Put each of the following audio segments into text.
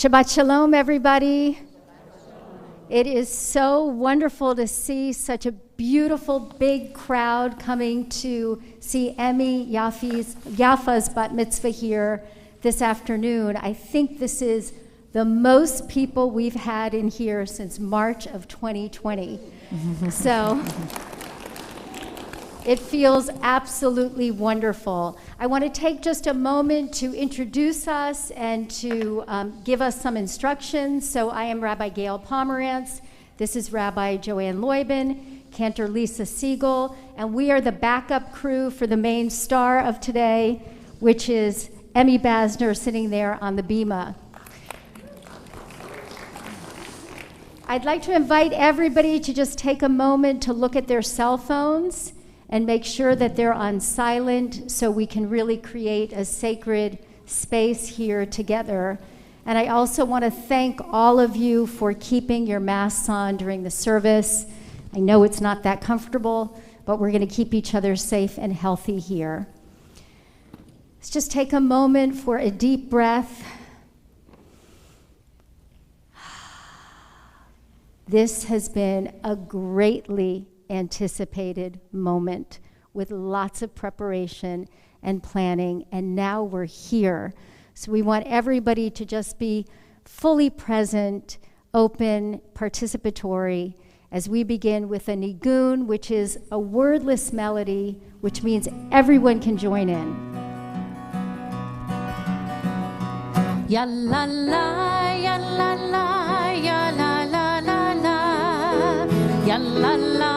Shabbat Shalom, everybody. It is so wonderful to see such a beautiful big crowd coming to see Emme Yaffa's Bat Mitzvah here this afternoon. I think this is the most people we've had in here since March of 2020. So it feels absolutely wonderful. I want to take just a moment to introduce us and to give us some instructions. So I am Rabbi Gail Pomerantz. This is Rabbi Joanne Leubin, Cantor Lisa Siegel, and we are the backup crew for the main star of today, which is Emme Basner sitting there on the bima. I'd like to invite everybody to just take a moment to look at their cell phones and make sure that they're on silent so we can really create a sacred space here together. And I also want to thank all of you for keeping your masks on during the service. I know it's not that comfortable, but we're going to keep each other safe and healthy here. Let's just take a moment for a deep breath. This has been a greatly anticipated moment with lots of preparation and planning, and now we're here. So we want everybody to just be fully present, open, participatory, as we begin with a nigun, which is a wordless melody, which means everyone can join in. Ya la la, ya la la, ya la la la la, ya la la.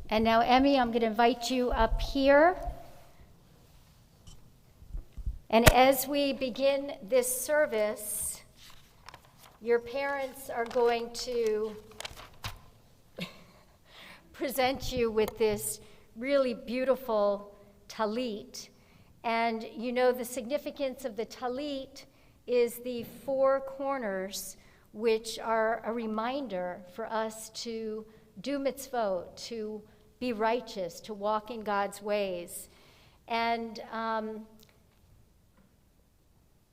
And now, Emme, I'm going to invite you up here. And as we begin this service, your parents are going to present you with this really beautiful talit. And you know the significance of the talit is the four corners, which are a reminder for us to do mitzvot, to be righteous, to walk in God's ways. And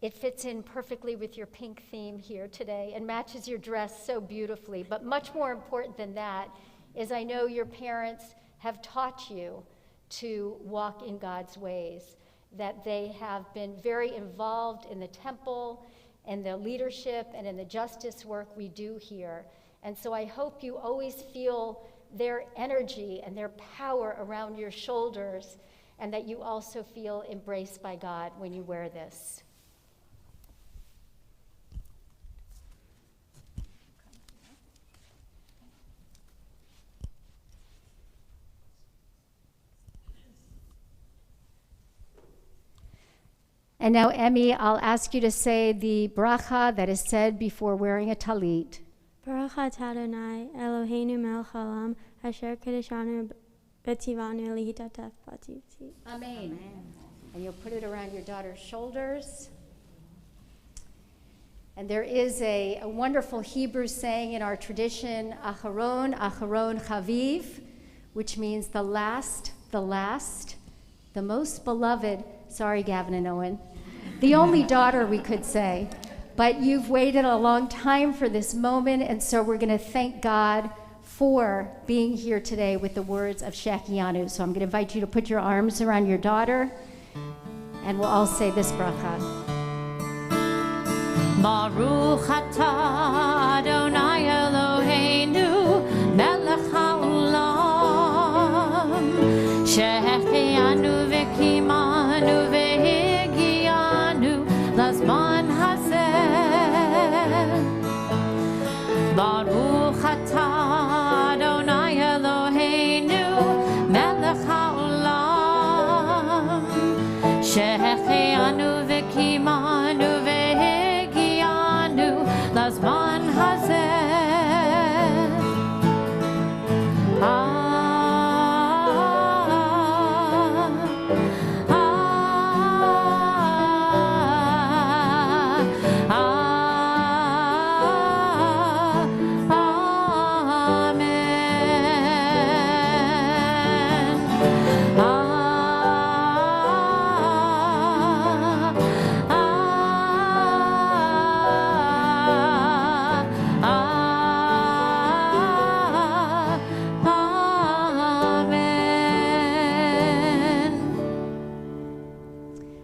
it fits in perfectly with your pink theme here today and matches your dress so beautifully. But much more important than that is I know your parents have taught you to walk in God's ways, that they have been very involved in the temple and the leadership and in the justice work we do here. And so I hope you always feel their energy and their power around your shoulders, and that you also feel embraced by God when you wear this. And now, Emme, I'll ask you to say the bracha that is said before wearing a talit. Baruch atah Adonai Eloheinu melech haolam asher kiddushanu b'tzivanu lihitatef b'tzivti. Amen. And you'll put it around your daughter's shoulders. And there is a wonderful Hebrew saying in our tradition, Acharon, Acharon Chaviv, which means the last, the most beloved, sorry, Gavin and Owen, the only daughter, we could say. But you've waited a long time for this moment, and so we're going to thank God for being here today with the words of Shechianu. So I'm going to invite you to put your arms around your daughter, and we'll all say this bracha. Baruch atah Adonai Eloheinu melech haolam shehechianu v'kimanu v'higianu lazman hazeh. Baruch atah Adonai Eloheinu melech haolam shehechianu v'kimanu Lazman hazeh.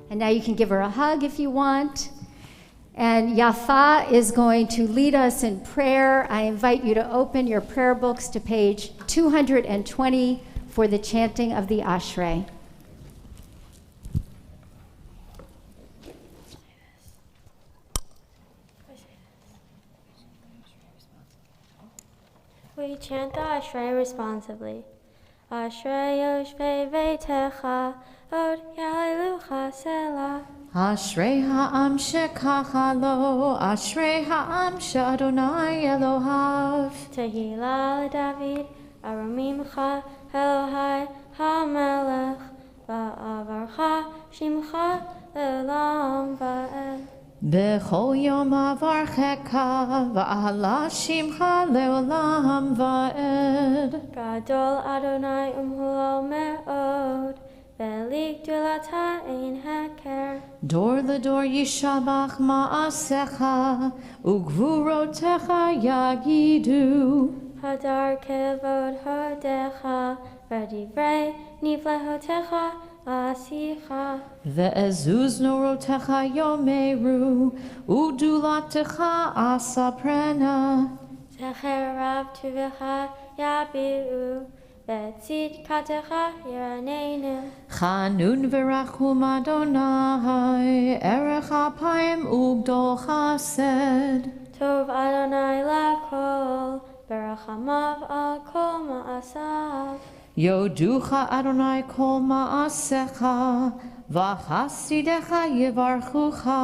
And now you can give her a hug if you want. And Yafa is going to lead us in prayer. I invite you to open your prayer books to page 220 for the chanting of the Ashrei. We chant the Ashrei responsibly. Ashrei yoshvei veitecha, od yalilucha selah. Ashrei ha'am shekacha lo, Ashrei ha'am she'Adonai Elohav. Tehillah David, aromimcha Elohai ha'melech, va'avarcha shimcha le'olam va'ed. B'chol yom avarcheka, va'ala shimcha le'olam va'ed. Gadol Adonai umhulal me'od, ve'lik dulata ein heker. Dor ledor yishabach ma'asecha, ugvurotecha yagidu. Hadar kevod hodecha, v'divrei niflehotecha asicha. Ve'ezuz norotecha yomeru, udulatecha asaprena. Zecher rav tuvecha yabiu, ve'tzidkatecha yiranenu. Chanun v'rachum Adonai, erech apayim ugdol chased. Tov Adonai lakol, berachamav al kol ma'asav. Yoducha Adonai kol ma'asecha, v'chasidecha yivarchucha.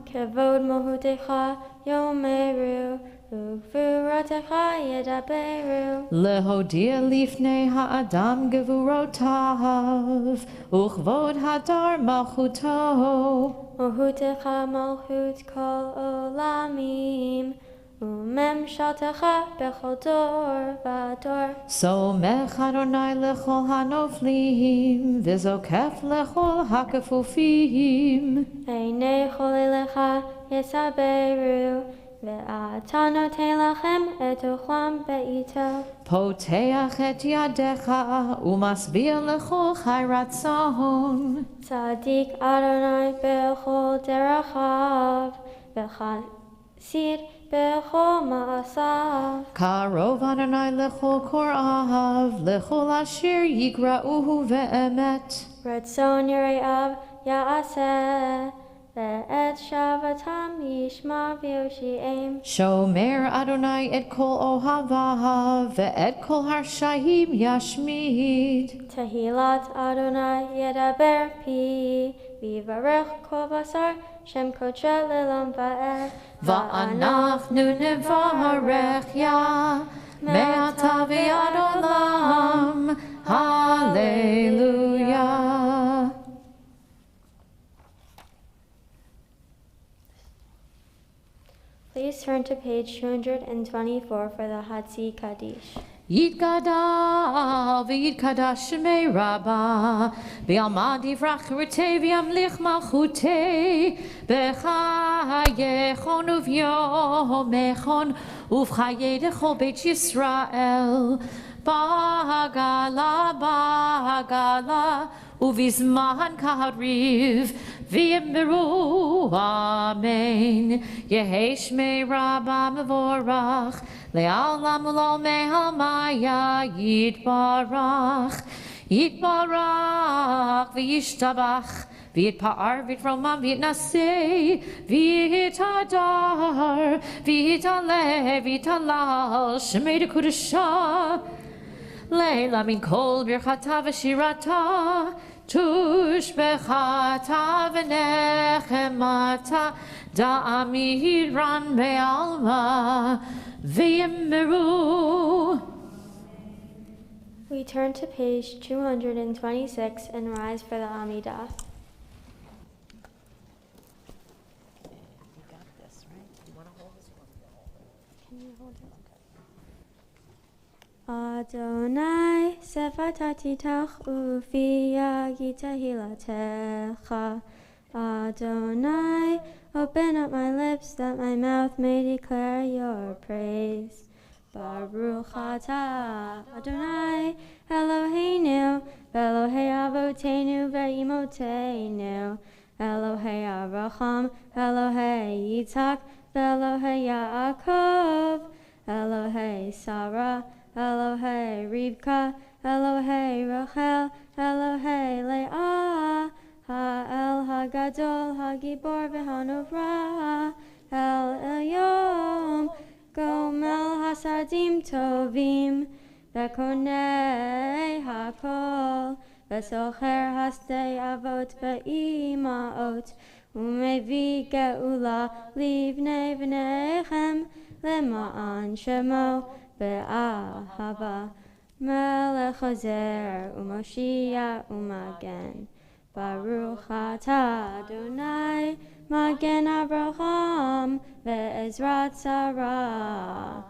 Kevod mohutecha yomeru, ugvuratecha yedaberu. Lehodia lifnei ha'adam gevurotav, uchvod hadar malchuto. Mohutecha malchut kol olamim, umemshaltecha bechol dor v'dor. Somech Adonai lechol hanoflim, v'zokef lechol hakefufim. Einei cholilecha yesaberu, ve'ata noten lachem et ochlam be'ito. Poteach et yadecha, umasbia lechol chayratzon. Tzadik Adonai bechol derachav, v'chasid bechol ma'asav. Karov Adonai lechol korav, lechol asher yigra'uhu ve'emet. Ratzon yire'av ya'aseh, ve'et shavatam yishma v'yoshi'em. Shomer Adonai et kol ohavav, ve'et kol harshayim yashmid. Tehilat Adonai yedaber pi, ויברך כל בשר שם קודשה לעולם ועד. ואנחנו נברך יה מעתה ועד עולם. הללויה. Please turn to page 224 for the Hatzi Kaddish. יתגדל ויתקדש שמי רבה, בעלמא דברך ורתי וימליך מלכותי, בחייכון וביומכון ובחיי דכל בית ישראל, בעגלה בעגלה ובזמן קריב, ויאמרו אמן. יהי שמי רבה מבורך, לעולם ולעולמי עלמיה יתברך. יתברך וישתבח, ויתפאר ויתרומם ויתנשא, ויתהדר, ויתעלה, ויתהלל, שמי דקודשה. לילה מן כל ברכתה ושירתה, תושבחתה ונחמתה, דאמירן בעלמא, ויאמרו. We turn to page 226 and rise for the Amidah. Adonai, sefatatitach ufi yagita hilatecha. Adonai, open up my lips that my mouth may declare your praise. Baruch atah Adonai Eloheinu, Elohei Avotenu ve'imotenu, Elohei Avraham, Elohei Yitzhak, Elohei Yaakov, Elohei Sarah, Elohei Rivka, Elohei Rachel, Elohei Leah, Ha'el Hagadol, Hagibor v'Hanovra, El Elyon, Gomel Hasadim Tovim, Bekonei Hakol, Besocher Hasdei Avot Ve'imaot, Umevi Geula Livnei V'nechem, Lema'an Shemo, Be'ahava, Melech Ozer, U'Moshiach U'Magen. Baruch atah Adonai, Magen Avraham, ve'ezrat Sarah.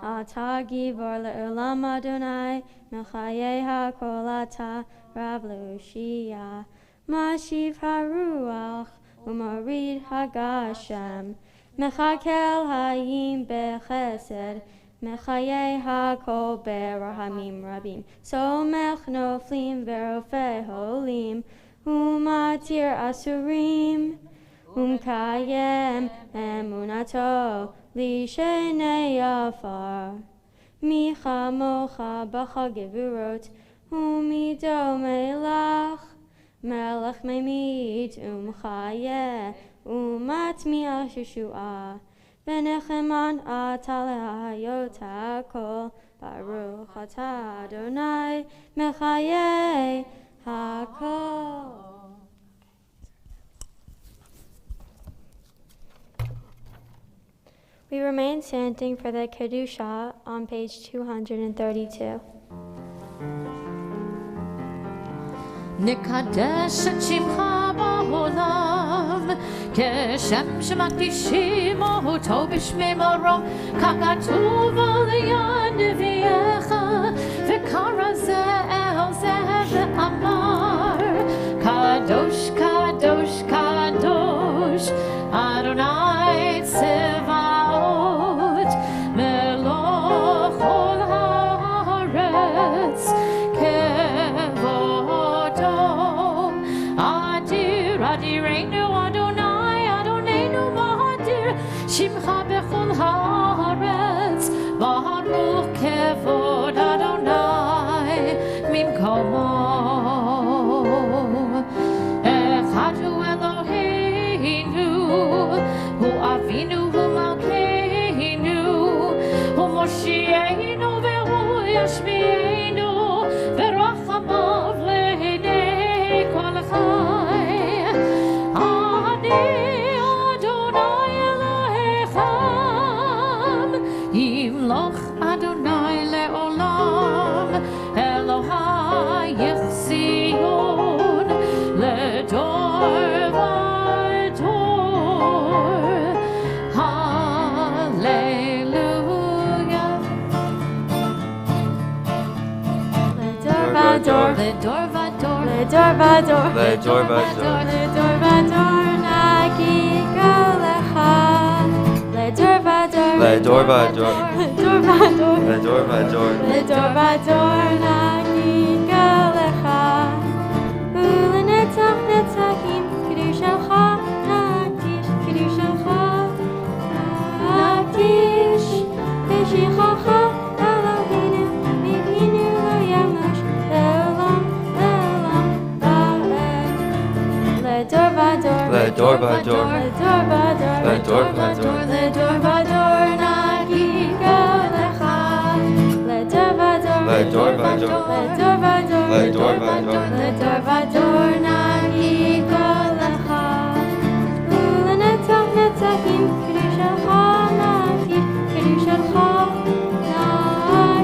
Atah givor le'olam Adonai, mechayei hakol atah, Rav Lushia. Mashiv haruach, u'morid hagashem, mechakel hayim bechesed, mechayei hakol berahamim rabim. Somech noflim ve'rofei holim, umatir asurim, umkayem emunato lishenei afar. Micha mocha bacha gevurot, umido melach, melech memit umchaye, umatmiach yeshua. Benecheman atalehayot hakol, Baruch atah Adonai mechayei hakol. We remain standing for the Kedusha on page 232. נקדש את שמך בעולם, כשם שמקדישים אותו בשמי מרום, ככתוב על יד נביאך, וקרא זה אל זה ואמר, קדוש, קדוש, קדוש, אדוני צבאות, מלוך כל הארץ, אדירנו אדוני, אדוננו מאדיר, שמך בכל הארץ, ברוך כבוד אדוני ממקומו. אחד הוא אלוהינו, הוא אבינו, הוא מלכנו, הוא מושיענו והוא ישמיענו, ורחמיו לעיני כל חי. Vador, Ledor Vador, Ledor Vador, Nagi Golecha. Ledor Vador, Ledor Vador, Ledor Vador, Ledor Vador, Ledor Vador, Nagi Golecha. Ulenetzach netzachim, Kedushalcha, Naktish, Kedushalcha, Naktish, Beshichacha, Eloheinu, Mipinu lo yamush, Leolam, Leolam, Ba'ed. Ledor Vador, Ledor Vador, Ledor Vador, Ledor Vador, Ledor Vador, Nagi Golecha. Ledor Vador, Ledor Vador, Ledor Vador, Ledor Vador, Ledor Vador, Nagi Golecha. Ulenetzach netzachim, Kedushalcha, Naktish, Kedushalcha,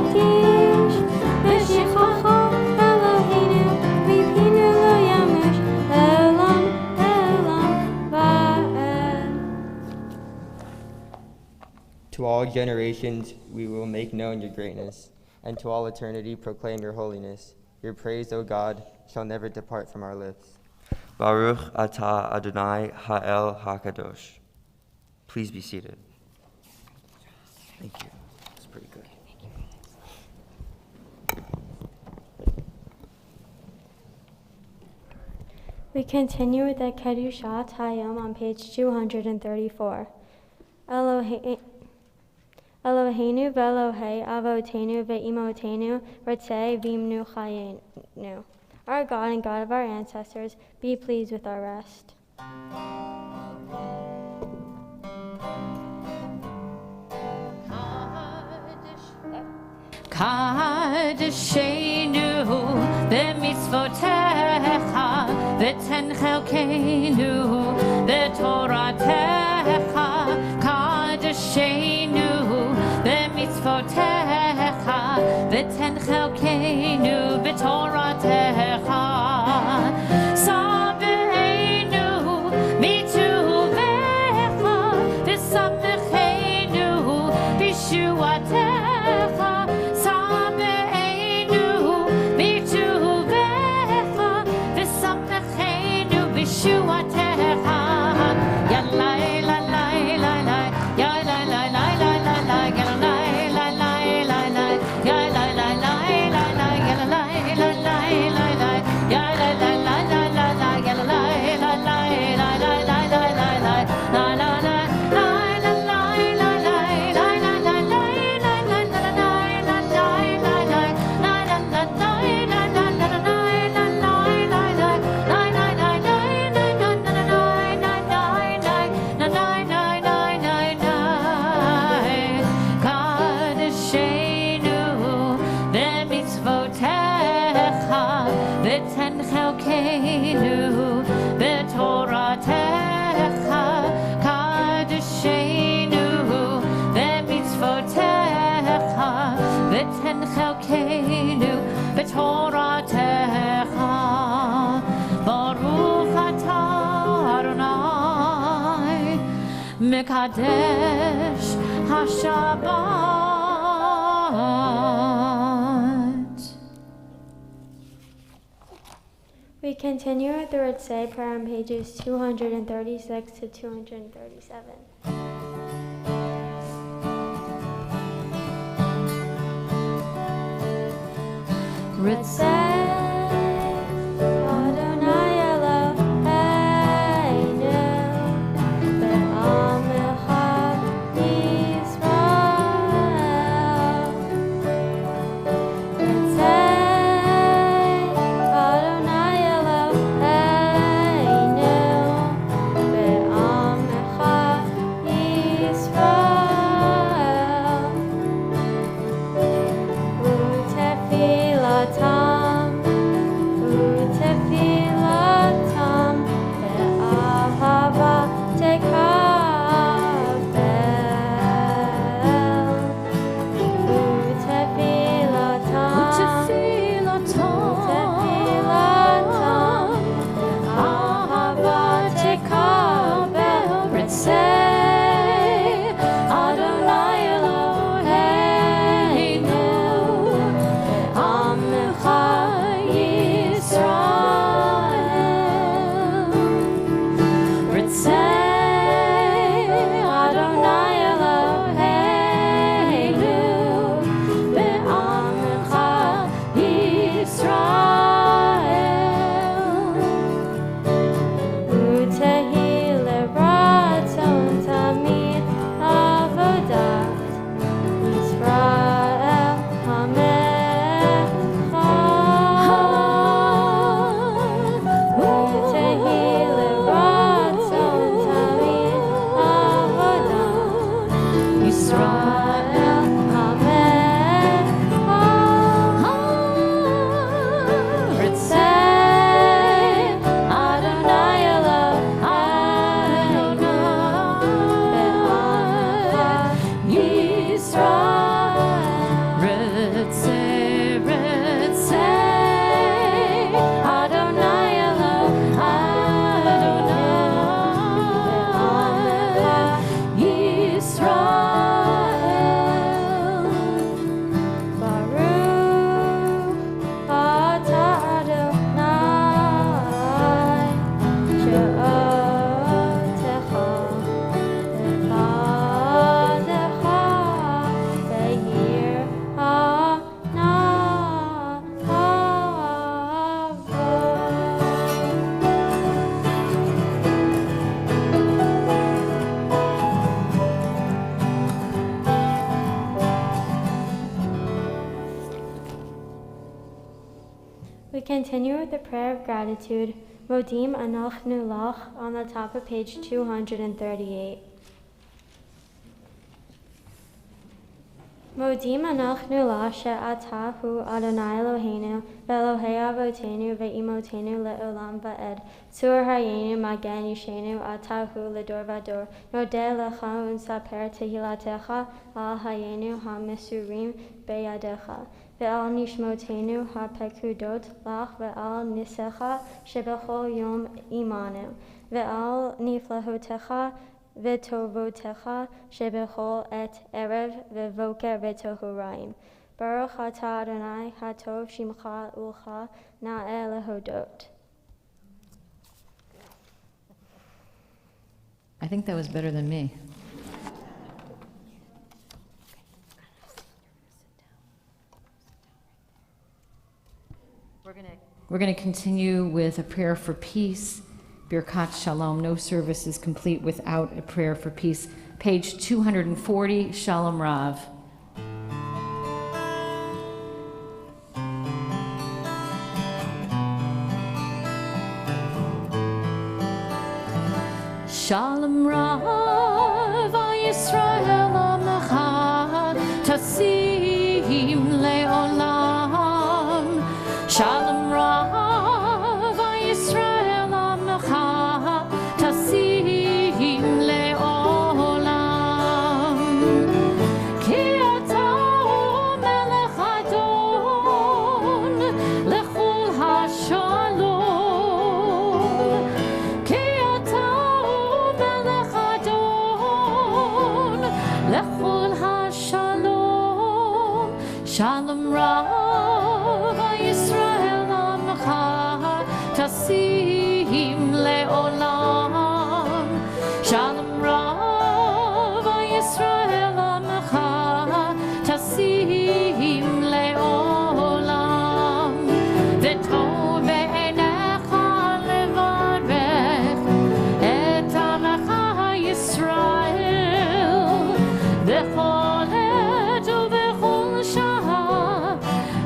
Naktish, Beshichacha, Eloheinu, Mipinu lo yamush, Leolam, Leolam, Ba'ed. To all generations we will make known your greatness, and to all eternity proclaim your holiness. Your praise, O God, shall never depart from our lips. Baruch Atah Adonai Ha'el HaKadosh. Please be seated. Thank you. That's pretty good. We continue with the Kedushat Hayom on page 234. Eloheinu ve'Elohei avotenu ve'imotenu retzeh v'imnu chayenu. Our God and God of our ancestors, be pleased with our rest. Kadeshenu b'mitzvotecha v'ten chelkeinu b'toratecha. Kadeshenu b'mitzvotecha v'ten chelkeinu b'toratecha. Sabeinu mituvecha v'samechenu b'shuatecha. Sabeinu mituvecha v'samechenu b'shuatecha. Yalai la la la la, yalai la la la la la, yalai la la la la, yalai la la la la, yalai la la la la, yalai la la la la la, yalai la la la la la la la la, la la la. V'ten chelkeinu b'toratecha. Kadeshenu b'mitzvotecha v'ten chelkeinu b'toratecha. Baruch atah Adonai mekadesh hashabbat. We continue with the Ritzei prayer on pages 236 to 237. Ritzei Adonai Eloheinu ve'amecha Yisrael. Ritzei Adonai Eloheinu ve'amecha Yisrael. Utefilatam continue with the prayer of gratitude, Modim Anachnu Lach, on the top of page 238. Modim Anachnu Lach she'ata hu Adonai Eloheinu ve'Elohei avotenu ve'imotenu le'olam va'ed tzur hayenu magen yishenu ata hu l'dor v'dor nodeh lecha unsaper tehilatecha al hayenu ha'mesurim be'yadecha ve'al nishmotenu ha'pekudot lach ve'al nisecha shebechol yom imanu ve'al niflahotecha v'tovotecha shebechol et erev v'voker v'tohuraim. Baruch atah Adonai hatov shimcha ulcha na'eh lehodot. I think that was better than me. We're going to continue with a prayer for peace. Birkat Shalom. No service is complete without a prayer for peace. Page 240, Shalom Rav. Shalom Rav, Yisrael Amecha, Tasim Le'olam. Shalom Rav, Yisrael Amecha, Tasim Le'olam. Ki ata Melech Adon, Lechol HaShalom. Ki ata Melech Adon, Lechol HaShalom. Shalom Rav, Yisrael Amecha, Tasim Le'olam. Shalom Rav, Yisrael Amecha, Tasim Le'olam. V'tov be'enecha levarech et Amecha Yisrael b'chol et u'b'chol shah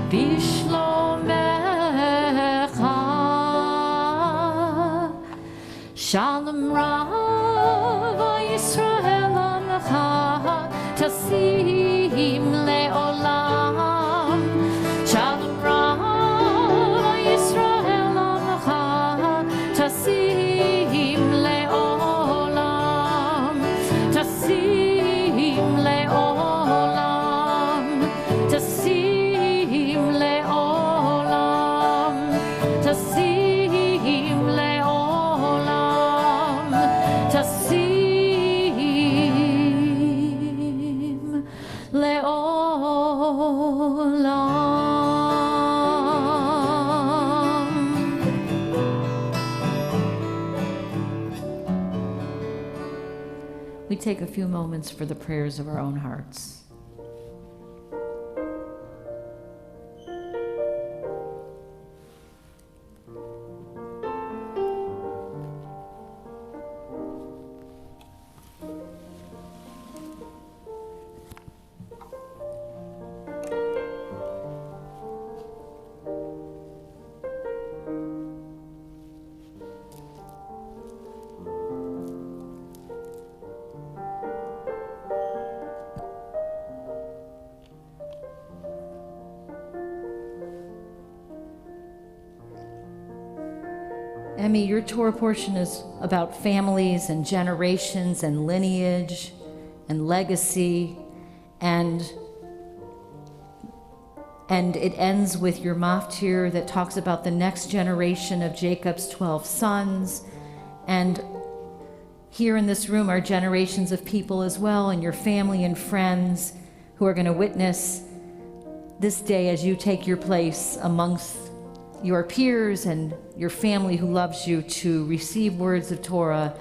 b'shlomecha. Shalom Rav, Yisrael Amecha, Tasim Le'olam. Shalom Rav, Yisrael Amecha, Tasim Le'olam. Tasim Le'olam. Tasim Le'olam. Tasim Le'olam. Tasim Le'olam. We take a few moments for the prayers of our own hearts. Emmy, your Torah portion is about families and generations and lineage and legacy, and it ends with your maftir that talks about the next generation of Jacob's 12 sons. And here in this room are generations of people as well, and your family and friends who are going to witness this day as you take your place amongst your peers and your family who loves you, to receive words of Torah,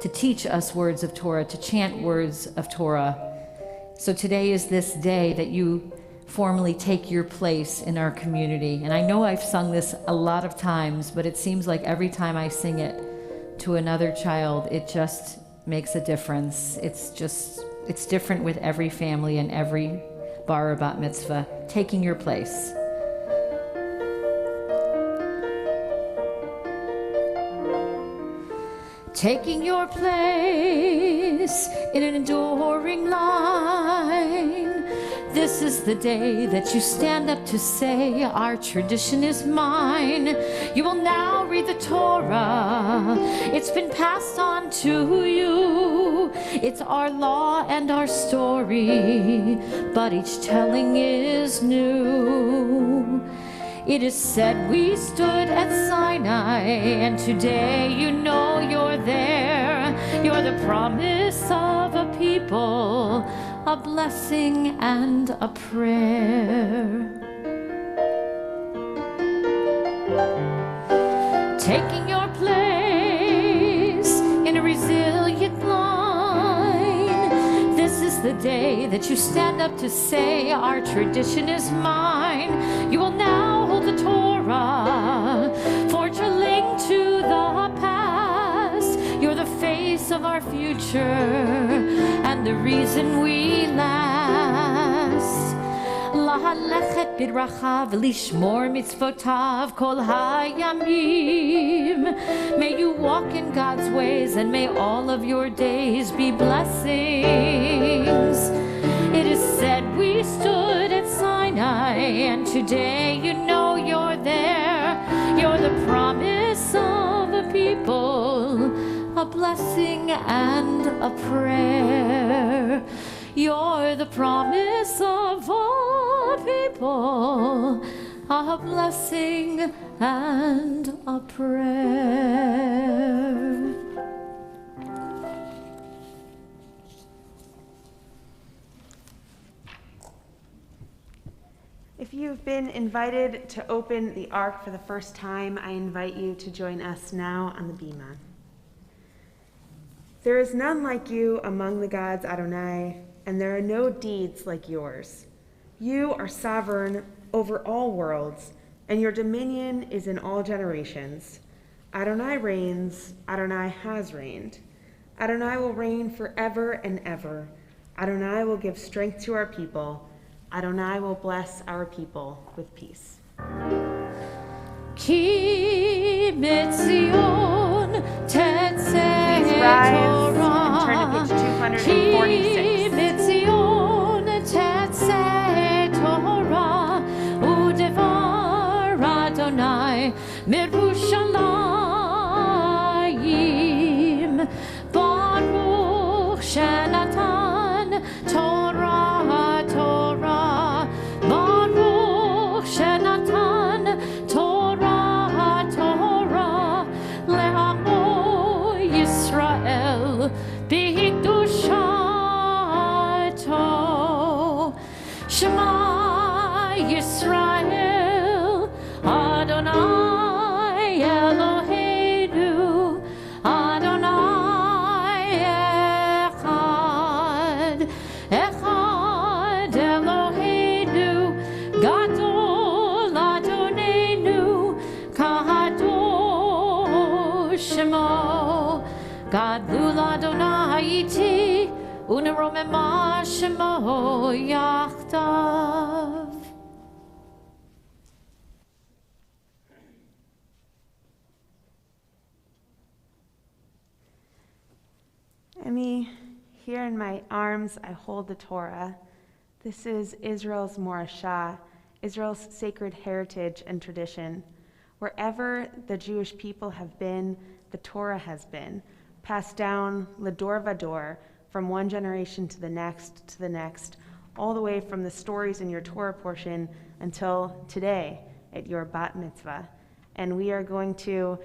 to teach us words of Torah, to chant words of Torah. So today is this day that you formally take your place in our community. And I know I've sung this a lot of times, but it seems like every time I sing it to another child, it just makes a difference. It's different with every family and every bar or bat mitzvah, taking your place. taking your place in an enduring line. This is the day that you stand up to say, our tradition is mine. You will now read the Torah. It's been passed on to you. It's our law and our story, but each telling is new. It is said we stood at Sinai, and today you know you're there. You're the promise of a people, a blessing and a prayer. Taking your place in a resilient line. This is the day that you stand up to say, our tradition is mine. You will now hold the Torah, forge a link to the past. You're the face of our future and the reason we last. Lahalechet bidracha v'lishmor mitzvotav kol hayamim. May you walk in God's ways, and may all of your days be blessings. It is said we stood at Sinai, and today you know you're there. You're the promise of a people, a blessing and a prayer. You're the promise of a people, a blessing and a prayer. If you've been invited to open the Ark for the first time, I invite you to join us now on the bima. There is none like you among the gods, Adonai, and there are no deeds like yours. You are sovereign over all worlds, and your dominion is in all generations. Adonai reigns, Adonai has reigned. Adonai will reign forever and ever. Adonai will give strength to our people. Adonai will bless our people with peace. Ki mitzion tetzeh Please rise Torah. and turn to page 246. Ki mitzion tetzeh Torah, udevar Adonai mirushalayim. Baruch shenatan Torah, Torah. Baruch shenatan Torah, Torah. Le'amo Yisrael b'kdushato. Shema Yisrael, Adonai Eloheinu, Adonai Echad, Echad Eloheinu, Gadol Adonenu, Kadosh Shemo, Gadol Adonai iti, Uneromema Shemo Yachdav. Emme, here in my arms I hold the Torah. This is Israel's morashah, Israel's sacred heritage and tradition. Wherever the Jewish people have been, the Torah has been, passed down ledor vador, from one generation to the next, all the way from the stories in your Torah portion until today at your bat mitzvah. And we are going to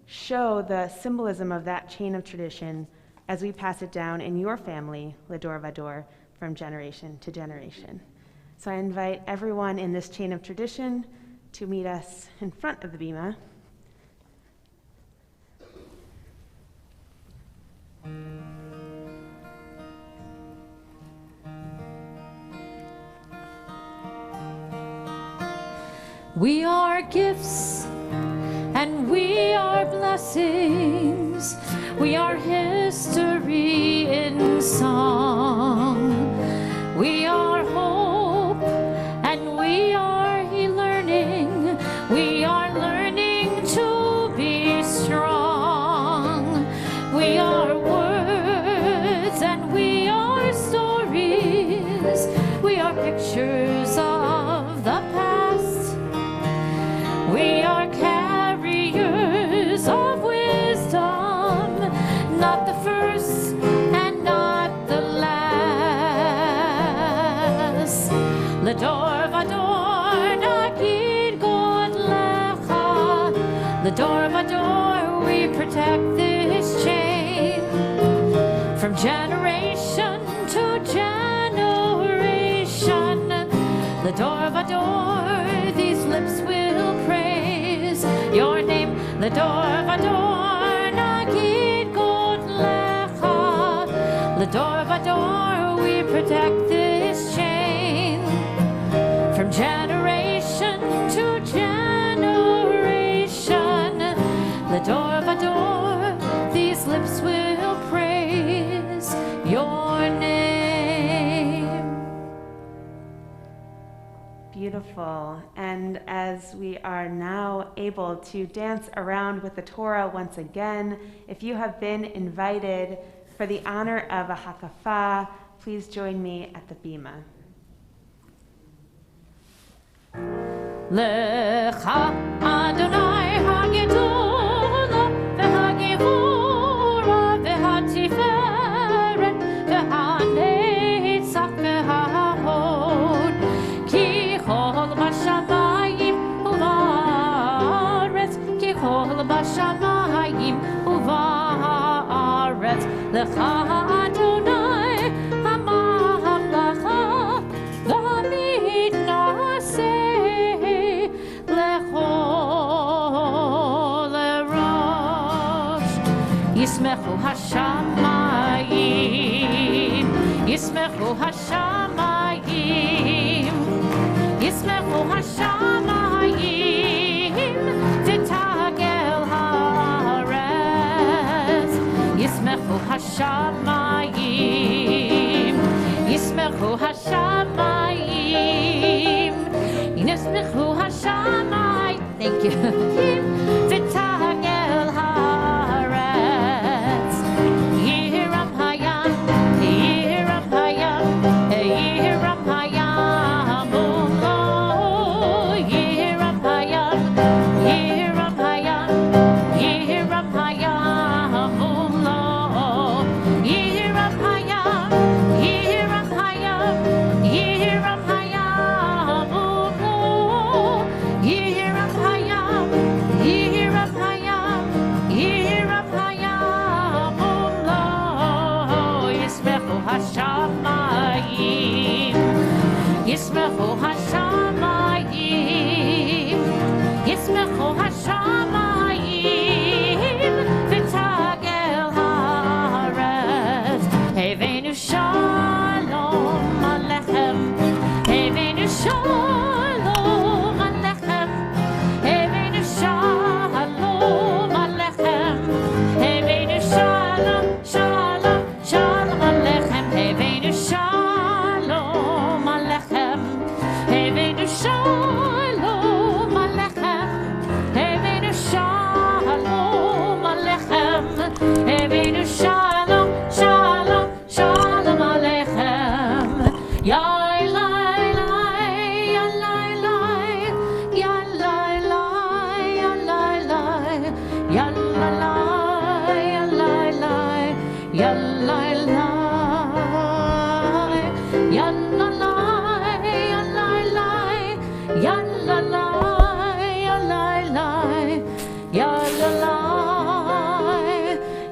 show the symbolism of that chain of tradition as we pass it down in your family, ledor vador, from generation to generation. So I invite everyone in this chain of tradition to meet us in front of the bima. We are gifts and we are blessings. We are history in song. We are hope and we are learning. We are learning to be strong. We protect this chain from generation to generation. The door of a door, these lips will praise your name. The door of a door, nagid god lecha. The door of a door, we protect this chain from generation to generation. The door of a door, these lips will praise your name. Beautiful. And as we are now able to dance around with the Torah once again, if you have been invited for the honor of a hakafah, please join me at the bima. Lecha Adonai hagedula v'hagevura v'hatiferet v'hanetzach v'hahod ki chol b'shamayim u'va'aretz ki chol b'shamayim u'va'aretz Lecha Adonai hamamlacha v'hamitnaseh Yismechu hashamayim, Yismechu hashamayim, Yismechu hashamayim, v'tagel haaretz. Yismechu hashamayim, Yismechu hashamayim, Yismechu hashamayim. Thank you. V'tagel haaretz. Yiram hayam, yiram hayam, yiram hayam, ulo. Yiram hayam, yiram hayam, yiram hayam, ulo. Yiram hayam, yiram hayam, yiram hayam, ulo. Yiram hayam, yiram hayam, yiram hayam, ulo. Yismechu hashamayim, Yismechu hashamayim, Yismechu hashamayim, v'tagel haaretz. Heveinu shalom alechem, Heveinu shalom alechem, Heveinu shalom alechem, Heveinu shalom, shalom, shalom alechem, Heveinu shalom alechem, Heveinu shalom alechem, Heveinu shalom alechem, Heveinu shalom, shalom, shalom alechem. Ya Elai, ya Elai, ya Elai, ya Elai, ya Elai, ya Elai, ya Elai, ya Elai, ya Elai, ya Elai,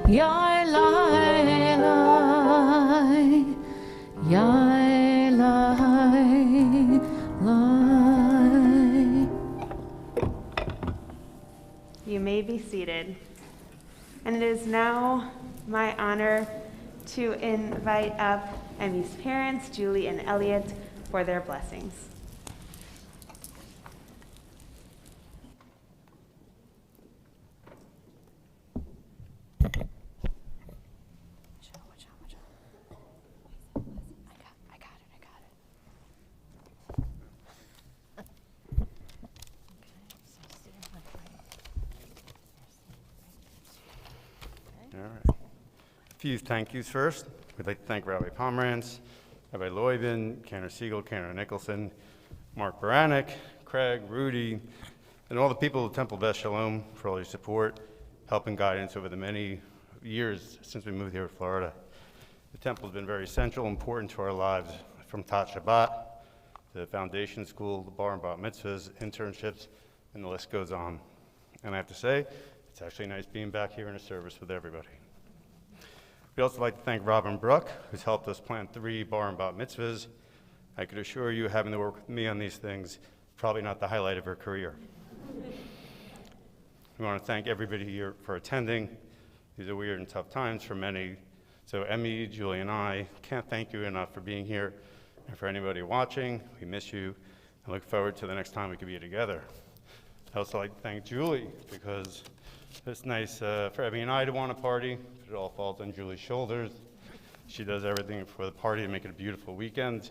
ya Elai, ya Elai, ya Elai. You may be seated. And it is now my honor to invite up Emmy's parents, Julie and Elliot, for their blessings. All right. A few thank yous first. We'd like to thank Rabbi Pomerantz, Rabbi Loibin, Cantor Siegel, Cantor Nicholson, Mark Baranek, Craig, Rudy, and all the people of Temple Beth Shalom for all your support, help, and guidance over the many years since we moved here to Florida. The temple has been very central, important to our lives, from Tat Shabbat to the foundation school, the bar and bat mitzvahs, internships, and the list goes on. And I have to say, It's actually nice being back here in a service with everybody. We'd also like to thank Robin Bruck, who's helped us plant 3 bar and bat mitzvahs. I could assure you, having to work with me on these things, probably not the highlight of her career. We want to thank everybody here for attending. These are weird and tough times for many. So Emmy, Julie, and I can't thank you enough for being here. And for anybody watching, we miss you and look forward to the next time we could be together. I also like to thank Julie, because it's nice for Emmy and I to want to party, but it all falls on Julie's shoulders. She does everything for the party to make it a beautiful weekend,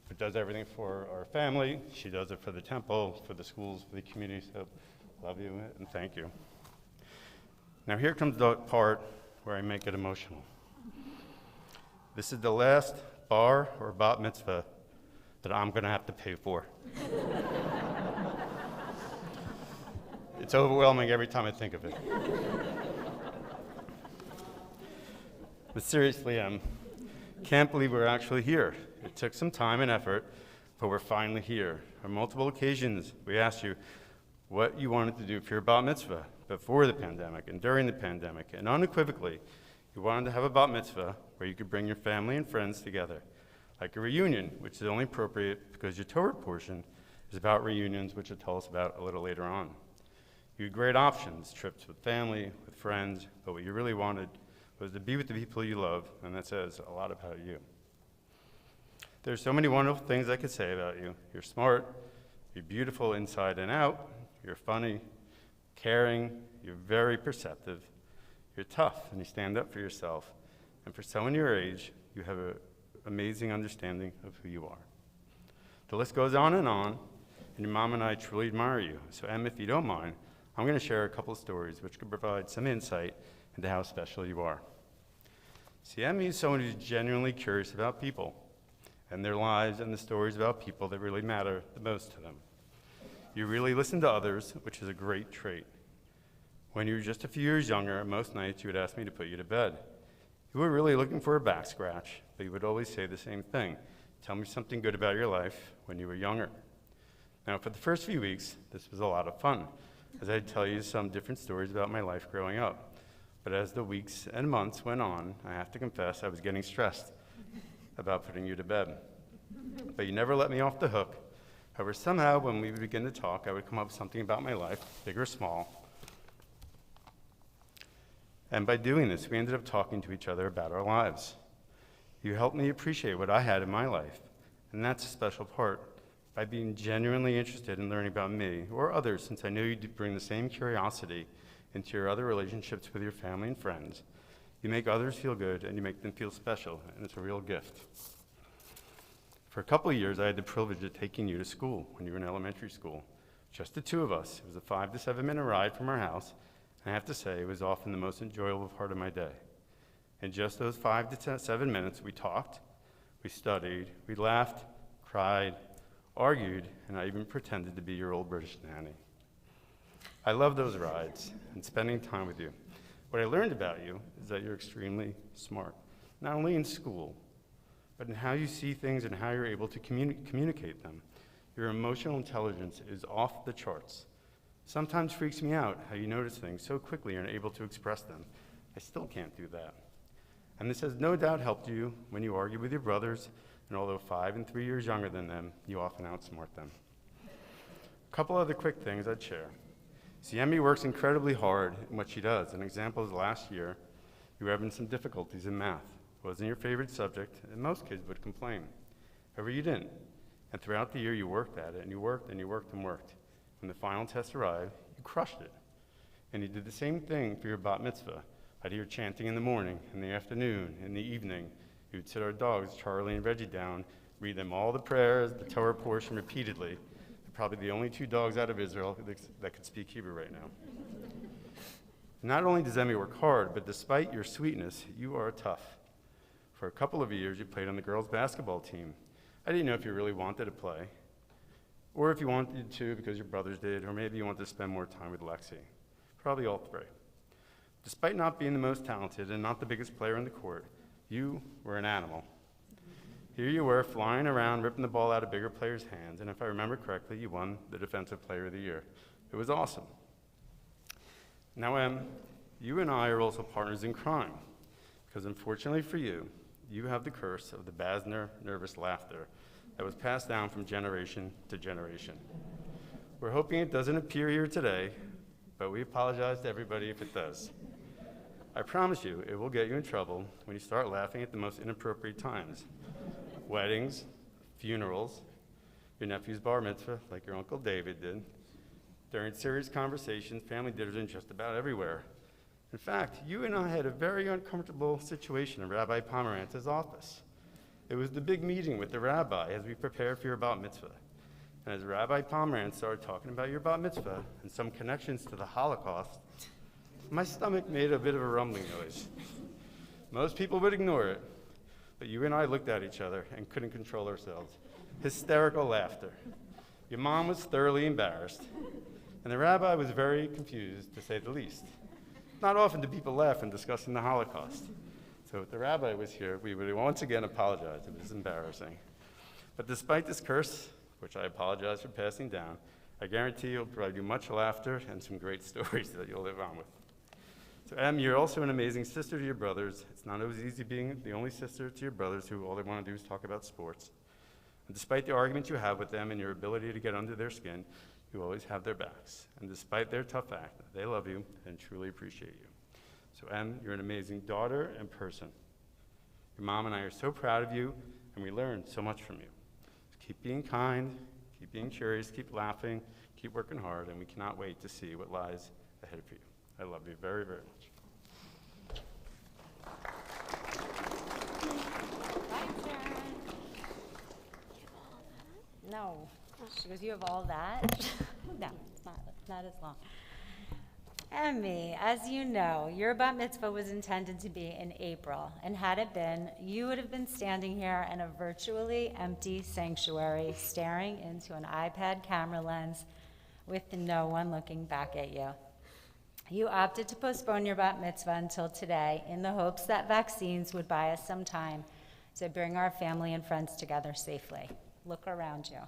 but does everything for our family. She does it for the temple, for the schools, for the community, so love you and thank you. Now here comes the part where I make it emotional. This is the last bar or bat mitzvah that I'm going to have to pay for. It's overwhelming every time I think of it. But seriously, can't believe we're actually here. It took some time and effort, but we're finally here. On multiple occasions, we asked you what you wanted to do for your bat mitzvah before the pandemic and during the pandemic, and unequivocally, you wanted to have a bat mitzvah where you could bring your family and friends together, like a reunion, which is only appropriate because your Torah portion is about reunions, which you'll tell us about a little later on. You had great options, trips with family, with friends, but what you really wanted was to be with the people you love, and that says a lot about you. There's so many wonderful things I could say about you. You're smart, you're beautiful inside and out, you're funny, caring, you're very perceptive, you're tough, and you stand up for yourself. And for someone your age, you have an amazing understanding of who you are. The list goes on, and your mom and I truly admire you. So, Em, if you don't mind, I'm going to share a couple of stories which could provide some insight into how special you are. See, Emmy is someone who's genuinely curious about people and their lives and the stories about people that really matter the most to them. You really listen to others, which is a great trait. When you were just a few years younger, most nights you would ask me to put you to bed. You were really looking for a back scratch, but you would always say the same thing. Tell me something good about your life when you were younger. Now, for the first few weeks, this was a lot of fun, as I'd tell you some different stories about my life growing up. But as the weeks and months went on, I have to confess I was getting stressed about putting you to bed. But you never let me off the hook. However, somehow when we would begin to talk, I would come up with something about my life, big or small. And by doing this, we ended up talking to each other about our lives. You helped me appreciate what I had in my life, and that's a special part. By being genuinely interested in learning about me or others, since I knew you'd bring the same curiosity into your other relationships with your family and friends, you make others feel good and you make them feel special, and it's a real gift. For a couple of years, I had the privilege of taking you to school when you were in elementary school. Just the two of us. It was a 5 to 7 minute ride from our house, and I have to say, it was often the most enjoyable part of my day. In just those 5 to 7 minutes, we talked, we studied, we laughed, cried, argued, and I even pretended to be your old British nanny. I love those rides and spending time with you. What I learned about you is that you're extremely smart, not only in school, but in how you see things and how you're able to communicate them. Your emotional intelligence is off the charts. Sometimes freaks me out how you notice things so quickly and are able to express them. I still can't do that. And this has no doubt helped you when you argue with your brothers, and although 5 and 3 years younger than them, you often outsmart them. A couple other quick things I'd share. See, Emmy works incredibly hard in what she does. An example is last year, you were having some difficulties in math. It wasn't your favorite subject, and most kids would complain. However, you didn't. And throughout the year, you worked at it, and you worked and you worked and worked. When the final test arrived, you crushed it. And you did the same thing for your bat mitzvah. I'd hear chanting in the morning, in the afternoon, in the evening. You'd sit our dogs, Charlie and Reggie, down, read them all the prayers, the Torah portion repeatedly. They're probably the only 2 dogs out of Israel that could speak Hebrew right now. Not only does Emmy work hard, but despite your sweetness, you are tough. For a couple of years, you played on the girls' basketball team. I didn't know if you really wanted to play, or if you wanted to because your brothers did, or maybe you wanted to spend more time with Lexi. Probably all 3. Despite not being the most talented and not the biggest player in the court, you were an animal. Here you were, flying around, ripping the ball out of bigger players' hands, and if I remember correctly, you won the Defensive Player of the Year. It was awesome. Now, Em, you and I are also partners in crime, because unfortunately for you, you have the curse of the Basner nervous laughter that was passed down from generation to generation. We're hoping it doesn't appear here today, but we apologize to everybody if it does. I promise you, it will get you in trouble when you start laughing at the most inappropriate times. Weddings, funerals, your nephew's bar mitzvah, like your Uncle David did, during serious conversations, family dinners, and just about everywhere. In fact, you and I had a very uncomfortable situation in Rabbi Pomerantz's office. It was the big meeting with the rabbi as we prepared for your bat mitzvah. And as Rabbi Pomerantz started talking about your bat mitzvah and some connections to the Holocaust, my stomach made a bit of a rumbling noise. Most people would ignore it, but you and I looked at each other and couldn't control ourselves. Hysterical laughter. Your mom was thoroughly embarrassed, and the rabbi was very confused, to say the least. Not often do people laugh in discussing the Holocaust. So if the rabbi was here, we would once again apologize. It was embarrassing. But despite this curse, which I apologize for passing down, I guarantee you'll provide you much laughter and some great stories that you'll live on with. So Em, you're also an amazing sister to your brothers. It's not always easy being the only sister to your brothers who all they want to do is talk about sports. And despite the arguments you have with them and your ability to get under their skin, you always have their backs. And despite their tough act, they love you and truly appreciate you. So Em, you're an amazing daughter and person. Your mom and I are so proud of you, and we learn so much from you. So keep being kind, keep being curious, keep laughing, keep working hard, and we cannot wait to see what lies ahead for you. I love you very, very much. No. She goes, you have all that? No, it's not as long. Emmy, as you know, your bat mitzvah was intended to be in April, and had it been, you would have been standing here in a virtually empty sanctuary, staring into an iPad camera lens with no one looking back at you. You opted to postpone your bat mitzvah until today in the hopes that vaccines would buy us some time to bring our family and friends together safely. Look around you.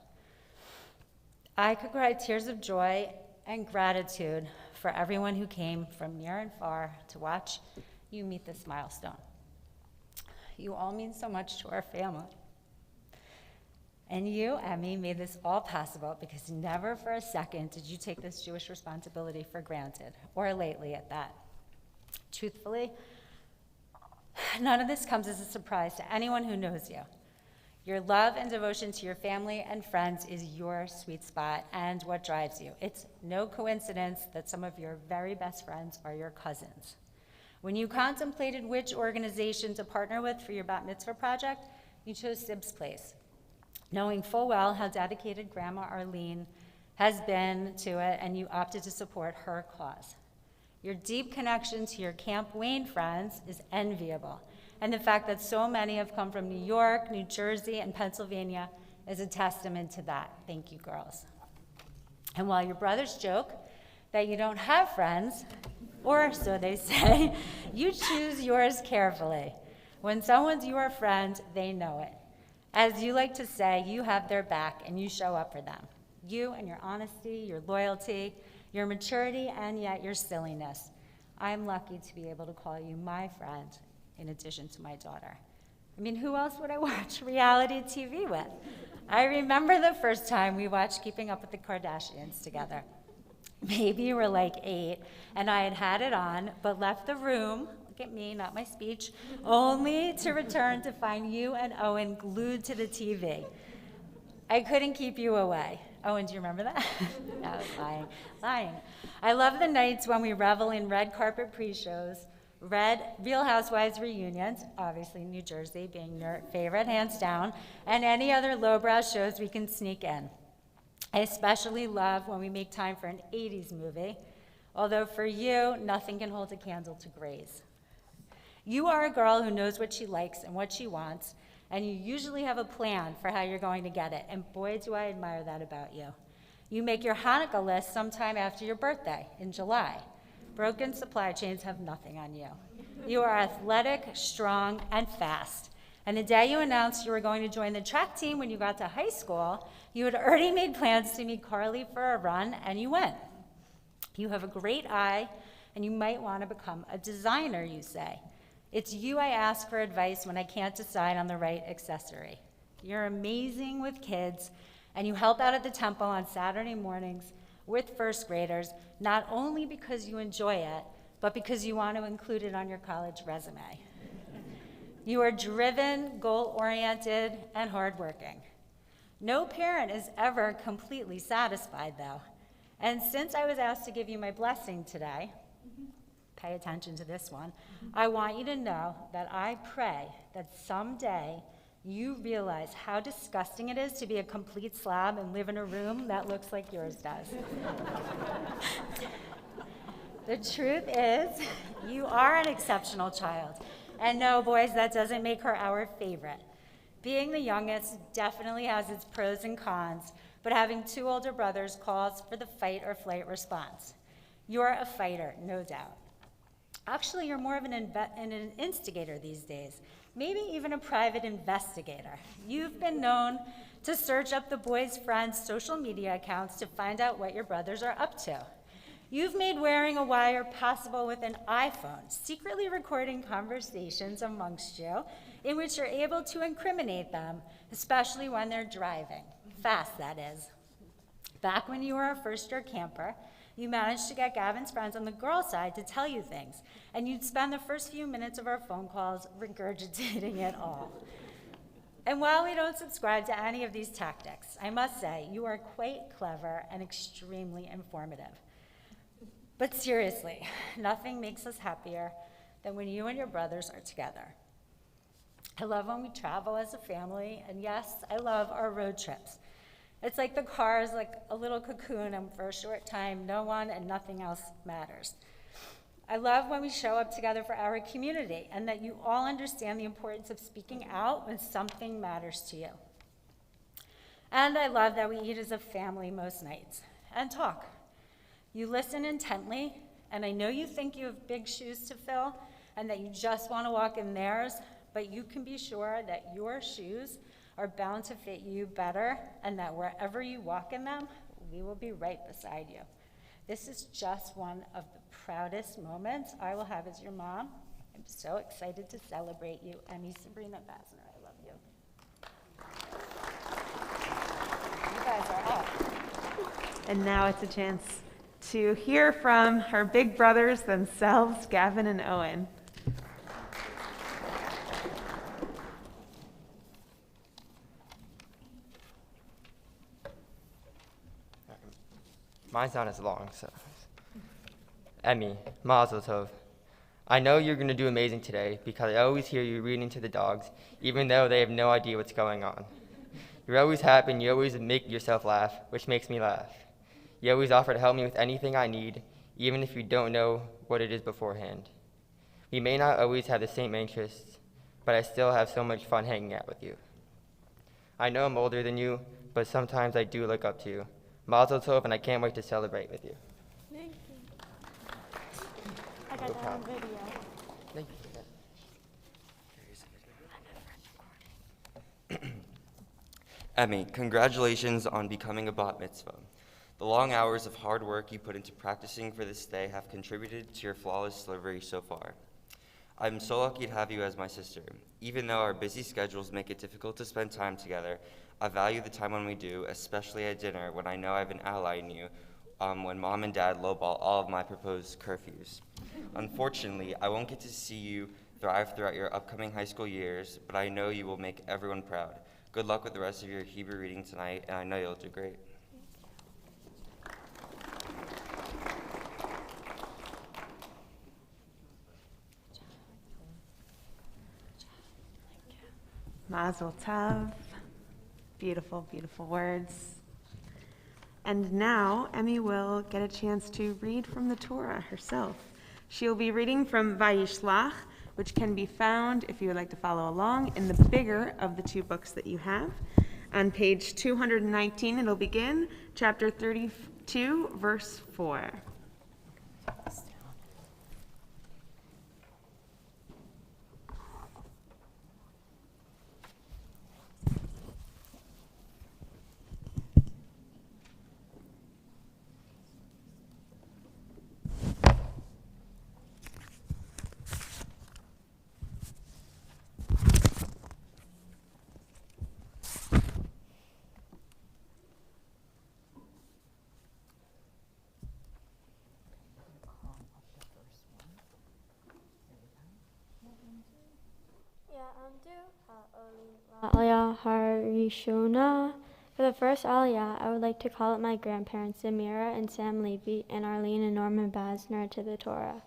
I could cry tears of joy and gratitude for everyone who came from near and far to watch you meet this milestone. You all mean so much to our family. And you, Emmy, made this all possible because never for a second did you take this Jewish responsibility for granted, or lightly at that. Truthfully, none of this comes as a surprise to anyone who knows you. Your love and devotion to your family and friends is your sweet spot and what drives you. It's no coincidence that some of your very best friends are your cousins. When you contemplated which organization to partner with for your bat mitzvah project, you chose Sib's Place, knowing full well how dedicated Grandma Arlene has been to it, and you opted to support her cause. Your deep connection to your Camp Wayne friends is enviable, and the fact that so many have come from New York, New Jersey, and Pennsylvania is a testament to that. Thank you, girls. And while your brothers joke that you don't have friends, or so they say, you choose yours carefully. When someone's your friend, they know it. As you like to say, you have their back and you show up for them. You and your honesty, your loyalty, your maturity, and yet your silliness. I'm lucky to be able to call you my friend in addition to my daughter. I mean, who else would I watch reality TV with? I remember the first time we watched Keeping Up with the Kardashians together. Maybe you were like 8, and I had it on, but left the room, look at me, not my speech, only to return to find you and Owen glued to the TV. I couldn't keep you away. Owen, do you remember that? No, I was lying. I love the nights when we revel in red carpet pre-shows, Real Housewives reunions, obviously New Jersey being your favorite, hands down, and any other lowbrow shows we can sneak in. I especially love when we make time for an 80s movie, although for you, nothing can hold a candle to Grey's. You are a girl who knows what she likes and what she wants, and you usually have a plan for how you're going to get it, and boy, do I admire that about you. You make your Hanukkah list sometime after your birthday, in July. Broken supply chains have nothing on you. You are athletic, strong, and fast. And the day you announced you were going to join the track team when you got to high school, you had already made plans to meet Carly for a run, and you went. You have a great eye and you might want to become a designer, you say. It's you I ask for advice when I can't decide on the right accessory. You're amazing with kids, and you help out at the temple on Saturday mornings with first graders, not only because you enjoy it, but because you want to include it on your college resume. You are driven, goal-oriented, and hardworking. No parent is ever completely satisfied, though. And since I was asked to give you my blessing today, pay attention to this one, I want you to know that I pray that someday you realize how disgusting it is to be a complete slab and live in a room that looks like yours does. The truth is, you are an exceptional child. And no, boys, that doesn't make her our favorite. Being the youngest definitely has its pros and cons, but having two older brothers calls for the fight or flight response. You're a fighter, no doubt. Actually, you're more of an instigator these days, maybe even a private investigator. You've been known to search up the boys' friends' social media accounts to find out what your brothers are up to. You've made wearing a wire possible with an iPhone, secretly recording conversations amongst you in which you're able to incriminate them, especially when they're driving. Fast, that is. Back when you were a first-year camper, you managed to get Gavin's friends on the girl side to tell you things, and you'd spend the first few minutes of our phone calls regurgitating it all. And while we don't subscribe to any of these tactics, I must say you are quite clever and extremely informative. But seriously, nothing makes us happier than when you and your brothers are together. I love when we travel as a family, and yes, I love our road trips. It's like the car is like a little cocoon, and for a short time, no one and nothing else matters. I love when we show up together for our community, and that you all understand the importance of speaking out when something matters to you. And I love that we eat as a family most nights, and talk. You listen intently, and I know you think you have big shoes to fill and that you just want to walk in theirs, but you can be sure that your shoes are bound to fit you better and that wherever you walk in them, we will be right beside you. This is just one of the proudest moments I will have as your mom. I'm so excited to celebrate you, Emme Basner. I love you. You guys are up. And now it's a chance to hear from her big brothers themselves, Gavin and Owen. Mine's not as long, so. Emme, Mazel Tov. I know you're going to do amazing today because I always hear you reading to the dogs, even though they have no idea what's going on. You're always happy and you always make yourself laugh, which makes me laugh. You always offer to help me with anything I need, even if you don't know what it is beforehand. We may not always have the same interests, but I still have so much fun hanging out with you. I know I'm older than you, but sometimes I do look up to you. Mazel Tov, and I can't wait to celebrate with you. Thank you. I got that on video. Thank you. Emme, congratulations on becoming a bat mitzvah. The long hours of hard work you put into practicing for this day have contributed to your flawless delivery so far. I'm so lucky to have you as my sister. Even though our busy schedules make it difficult to spend time together, I value the time when we do, especially at dinner when I know I have an ally in you, when mom and dad lowball all of my proposed curfews. Unfortunately, I won't get to see you thrive throughout your upcoming high school years, but I know you will make everyone proud. Good luck with the rest of your Hebrew reading tonight, and I know you'll do great. Mazel Tov. Beautiful, beautiful words. And now, Emme will get a chance to read from the Torah herself. She'll be reading from Vayishlach, which can be found, if you would like to follow along, in the bigger of the two books that you have. On page 219, it'll begin, chapter 32, verse 4. Aliyah Harishona. For the first Aliyah, I would like to call up my grandparents, Amira and Sam Levy, and Arlene and Norman Basner to the Torah.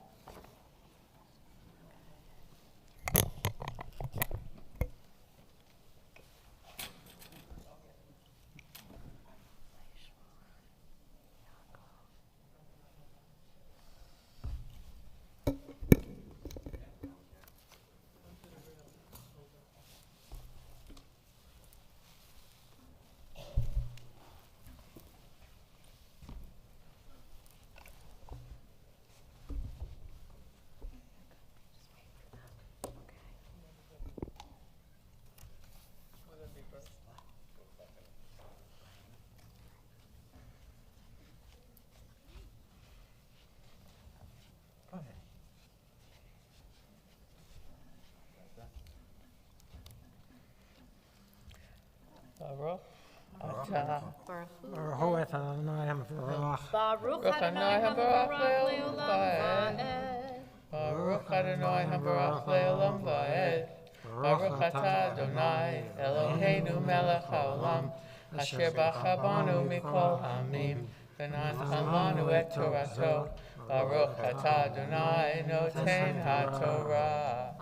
Baruch atah Baruch Adonai Hamelech. Baruch Adonai Habarach Le'olam Va'ed. Baruch Adonai Habarach Le'olam Va'ed. Baruch atah Adonai Eloheinu melech haolam asher bachar banu mikol ha'amim v'natan lanu et torato. Baruch atah Adonai noten haTorah.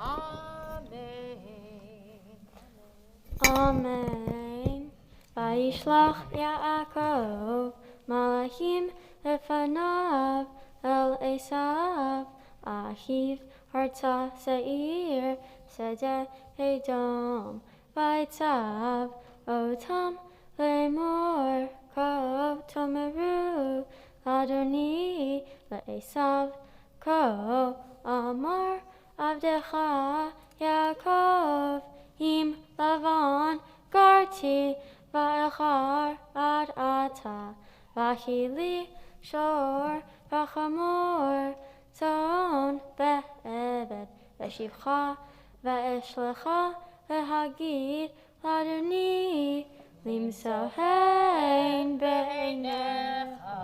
Amen. Vayishlach Yaakov malachim lefanav el Esav ahiv hartza seir sedeh Edom vaytzav otam lemor kov tomeru Adoni leEsav ko amar avdecha Yaakov im Lavan garti va'echar ad ata v'hili shor v'chamor zon ve'eved v'shivcha ve'eshlecha v'hagid ladoni limsohen be'einecha.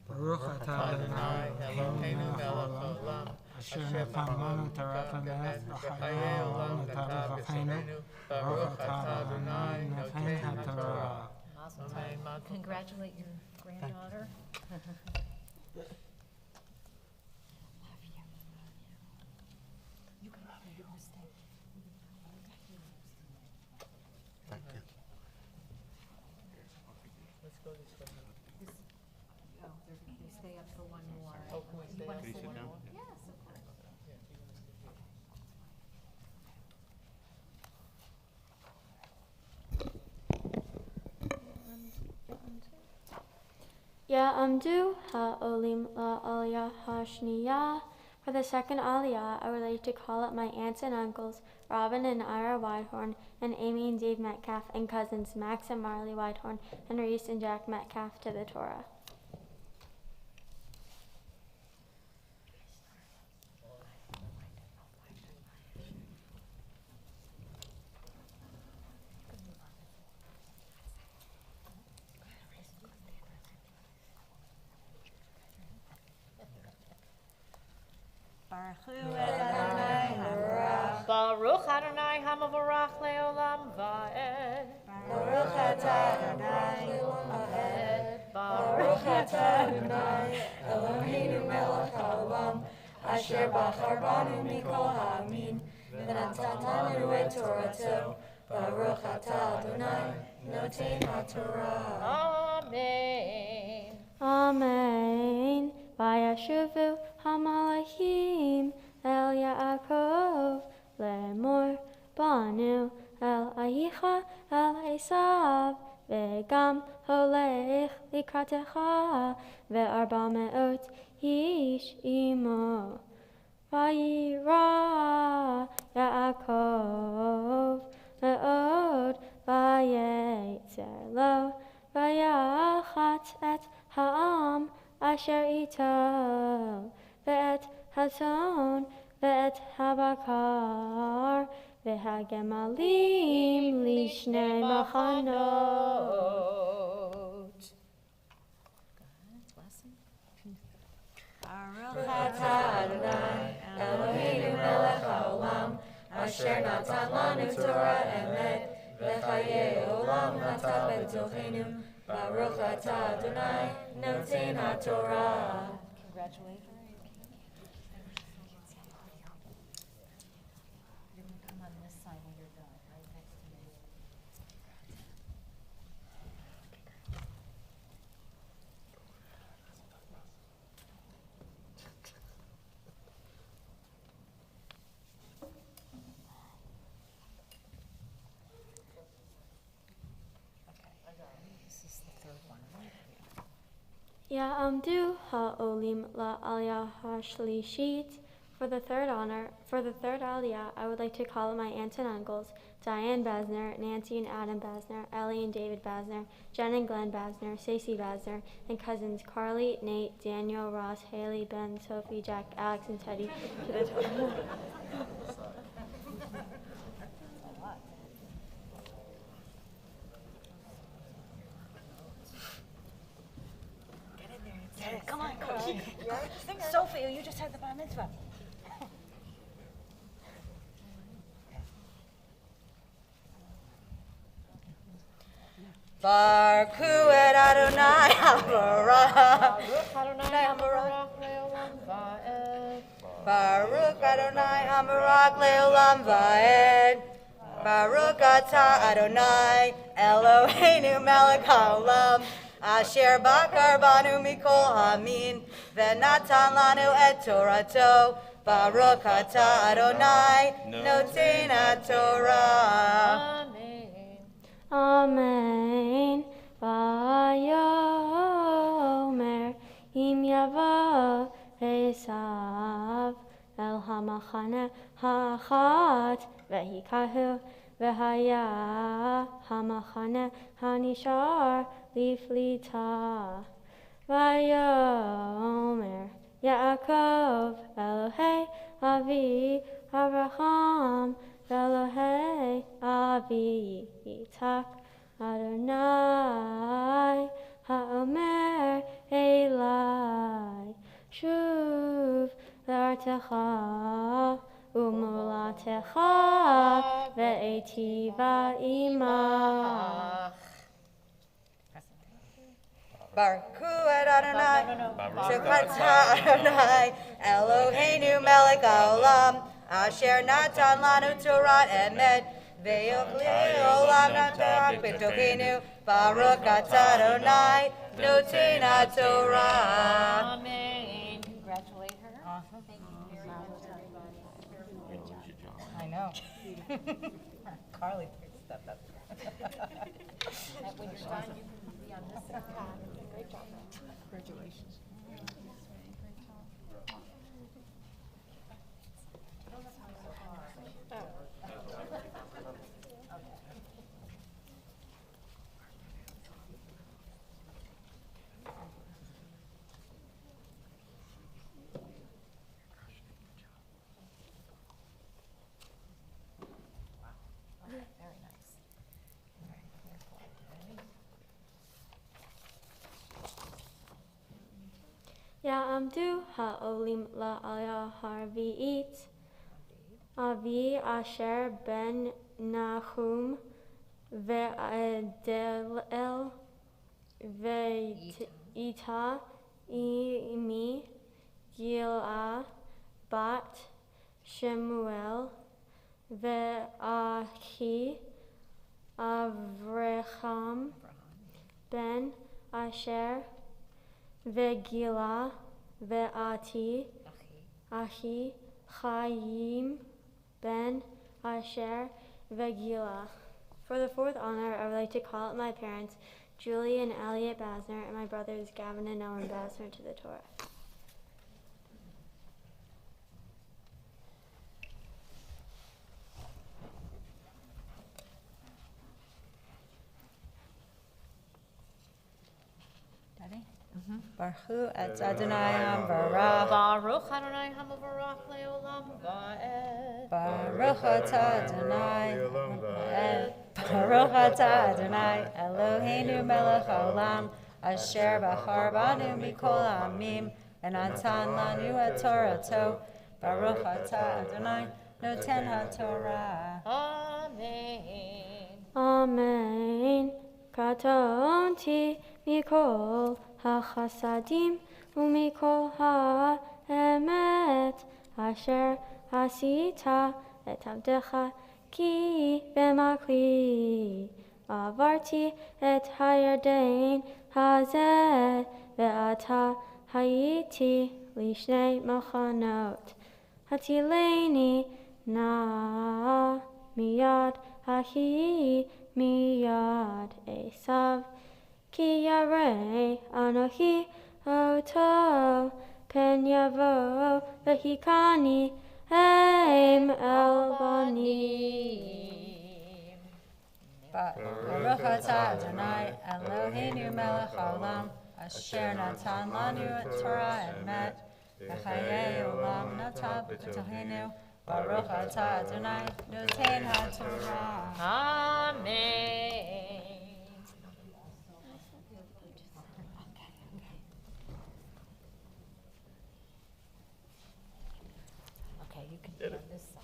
Baruch atah Adonai Eloheinu melech haolam asher natan lanu Torah v'chayei olam v'tavachenu. Baruch atah Adonai noten haTorah. Congratulate your granddaughter. Thank you. Let's go this way. Oh, they stay up for one more. Oh, can we stay up Can you for sit one down? more? Yes, of course. Ya'amdu ha'olim la'aliyah ha'shniyah. For the second aliyah, I would like to call up my aunts and uncles, Robin and Ira Whitehorn, and Amy and Dave Metcalf, and cousins Max and Marley Whitehorn, and Reese and Jack Metcalf to the Torah. Baruch Adonai Hamavarach Leolam Va'ed. Baruch Atah Adonai Leolam Va'ed. Baruch Atah Adonai Eloheinu melech haolam asher bachar banu mikol ha'amin v'natan lanu et Torato. Baruch Atah Adonai noten haTorah. Amen. Amen. Vayashuvu hamalachim el Yaakov lemor banu el ahicha el Esav ve'gam holech likratecha ve'arba me'ot ish imo. Vayira Yaakov me'od vayetzer lo vayachat et ha'am asher ito ve'et hatzon ve'et habakar ve'hagemalim lishnei machanot. Baruch atah Adonai Eloheinu melech haolam asher natan lanu Torah emet, v'chayei olam nata b'tochenu, Baruch atah Adonai, noten haTorah. Congratulations. You're going to come on this side when you're done, right next to me. This is the third one, right? Ya'amdu ha'olim la'aliyah ha'shlishit. For the third aliyah, I would like to call my aunts and uncles, Diane Basner, Nancy and Adam Basner, Ellie and David Basner, Jen and Glenn Basner, Stacey Basner, and cousins Carly, Nate, Daniel, Ross, Haley, Ben, Sophie, Jack, Alex, and Teddy to the total. Come on, Carly. Sophie, you just had the bar mitzvah. Baruch et Adonai Habarach. Adonai Habarach le'olam va'ed. Baruch Adonai Habarach le'olam va'ed. Baruch atah Adonai Eloheinu melech haolam. Asher bakar banu mikol hamin, v'natan lanu et Torato. Baruch atah Adonai, noten haTorah. Amen. Vayomer im yavo esav el hamachane hachat vehikahu v'haya hamachane hanishar liflita. Vayomer Yaakov Elohei Avi Abraham Elohei Avi Yitzhak Adonai Haomer Elai Shuv L'artecha Umulatecha Ve'etiva Imach. Baruch et Adonai, Baruch Adonai, Eloheinu melech haolam, asher natan lanu Torah emet, ve'yochli olam natan b'tochenu, Baruch atah Adonai, noten haTorah. Amen. Congratulate her. Awesome. Thank you very much, everybody. Great job. I know. Carly stepped up. When you're done, you can be on this side. Great job. Congratulations. Very nice. Very careful. Ya'amdu ha'olim la'aliyah harvi'it. Avi Asher ben Nahum ve'Adelel ve'Ita Imi Gila bat Shemuel ve'Achi Avraham ben Asher ve'Gila ve'Ati Achi Chaim ben Asher ve'Gila. For the fourth honor, I would like to call up my parents, Julie and Elliot Basner, and my brothers Gavin and Owen Basner to the Torah. Ready? Baruch et Adonai Habarach. Baruch Adonai Hamavarach le'olam va'ed. Baruch atah Adonai. Baruch atah Adonai. Eloheinu melech haolam. Asher bachar banu mikol ha'amim. V'natan lanu et Torato. Baruch atah Adonai. Noten HaTorah. Amen. Amen. Katonti mikol hachasadim umikol ha'emet asher asita et avdecha ki b'makli avarti et hayarden hazeh ve'ata hayiti lishnei machanot hatileni na miyad hahi miyad esav ki yarei anochi oto pen yavo vehikani em elbanim. Baruch atah Adonai Eloheinu melech haolam asher natan lanu et Torah emet v'chayei olam nata b'tochenu. Baruch atah Adonai noten HaTorah. Amen. Okay, you can be on this side.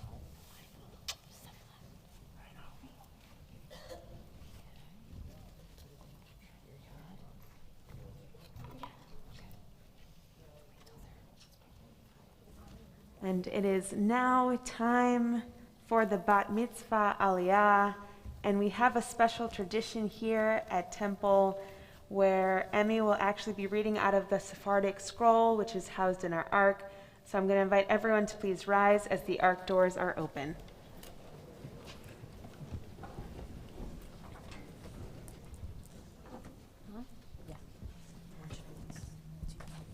And it is now time for the Bat Mitzvah Aliyah, and we have a special tradition here at Temple where Emme will actually be reading out of the Sephardic scroll, which is housed in our ark. So I'm going to invite everyone to please rise as the ark doors are open.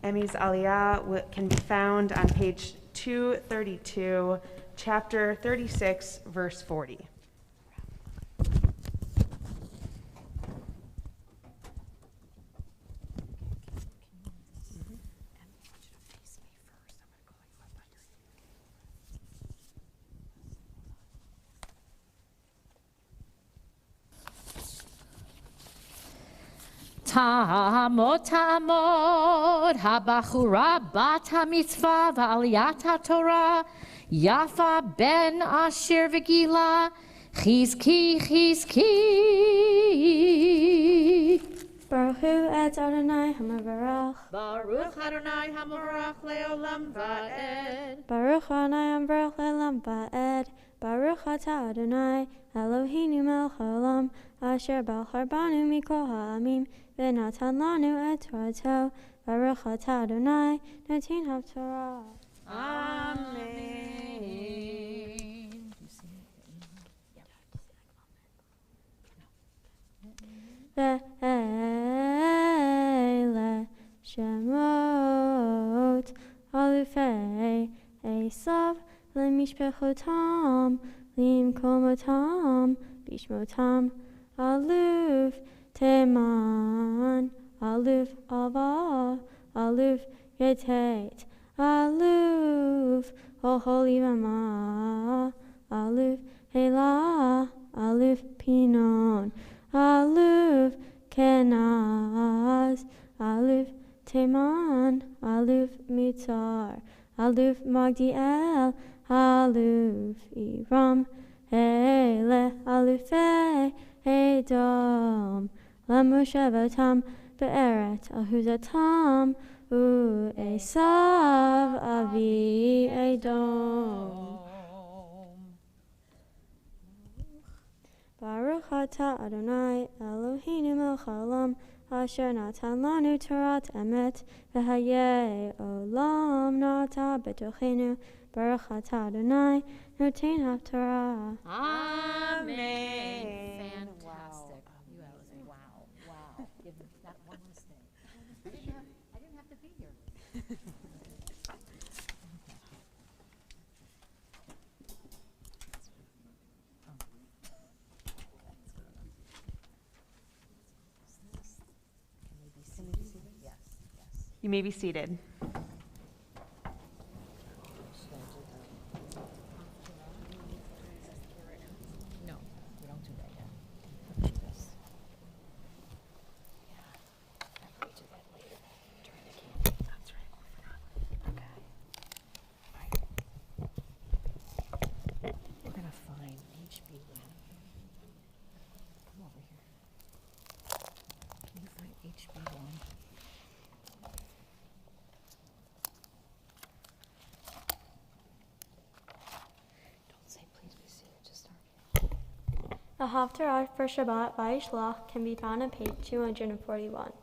Emme's Aliyah can be found on page 232, chapter 36, verse 40. Ta'amod, ta'amod, habachura bat hamitzvah va'aliyat haTorah, Yafa ben Asher v'gila, chizki, chizki. Baruch hu et Adonai hamavarach. Baruch Adonai hamavarach le'olam va'ed. Baruch Adonai hamavarach le'olam va'ed. Baruch atah Adonai Eloheinu melech haolam asher bachar banu mikol ha'amim v'natan lanu et Torato. Baruch atah Adonai noten HaTorah. Amen. Ve'ele shemot alufei Esav lemishpechotam limkomotam bishmotam aluf teman aluf ava aluf yetet aluf oholivama aluf hela aluf pinon aluf kenaz aluf teman aluf mitzar aluf magdiel aluf iram hele alufei edom lemoshevatam be'eret ahuzatam u esav avi edom. Baruch atah Adonai Eloheinu melech haolam asher natan lanu Torat emet v'hayei olam nata b'tochenu. Baruch atah Adonai noten HaTorah. Amen. Fantastic. You guys, wow. Give me that one mistake. I didn't have to be here. You may be seated. No, we don't do that yet. Do this. Yeah. We do that later during the campaign. That's right. Okay. All right. The Haftarah for Shabbat Vayishlach can be found on page 241.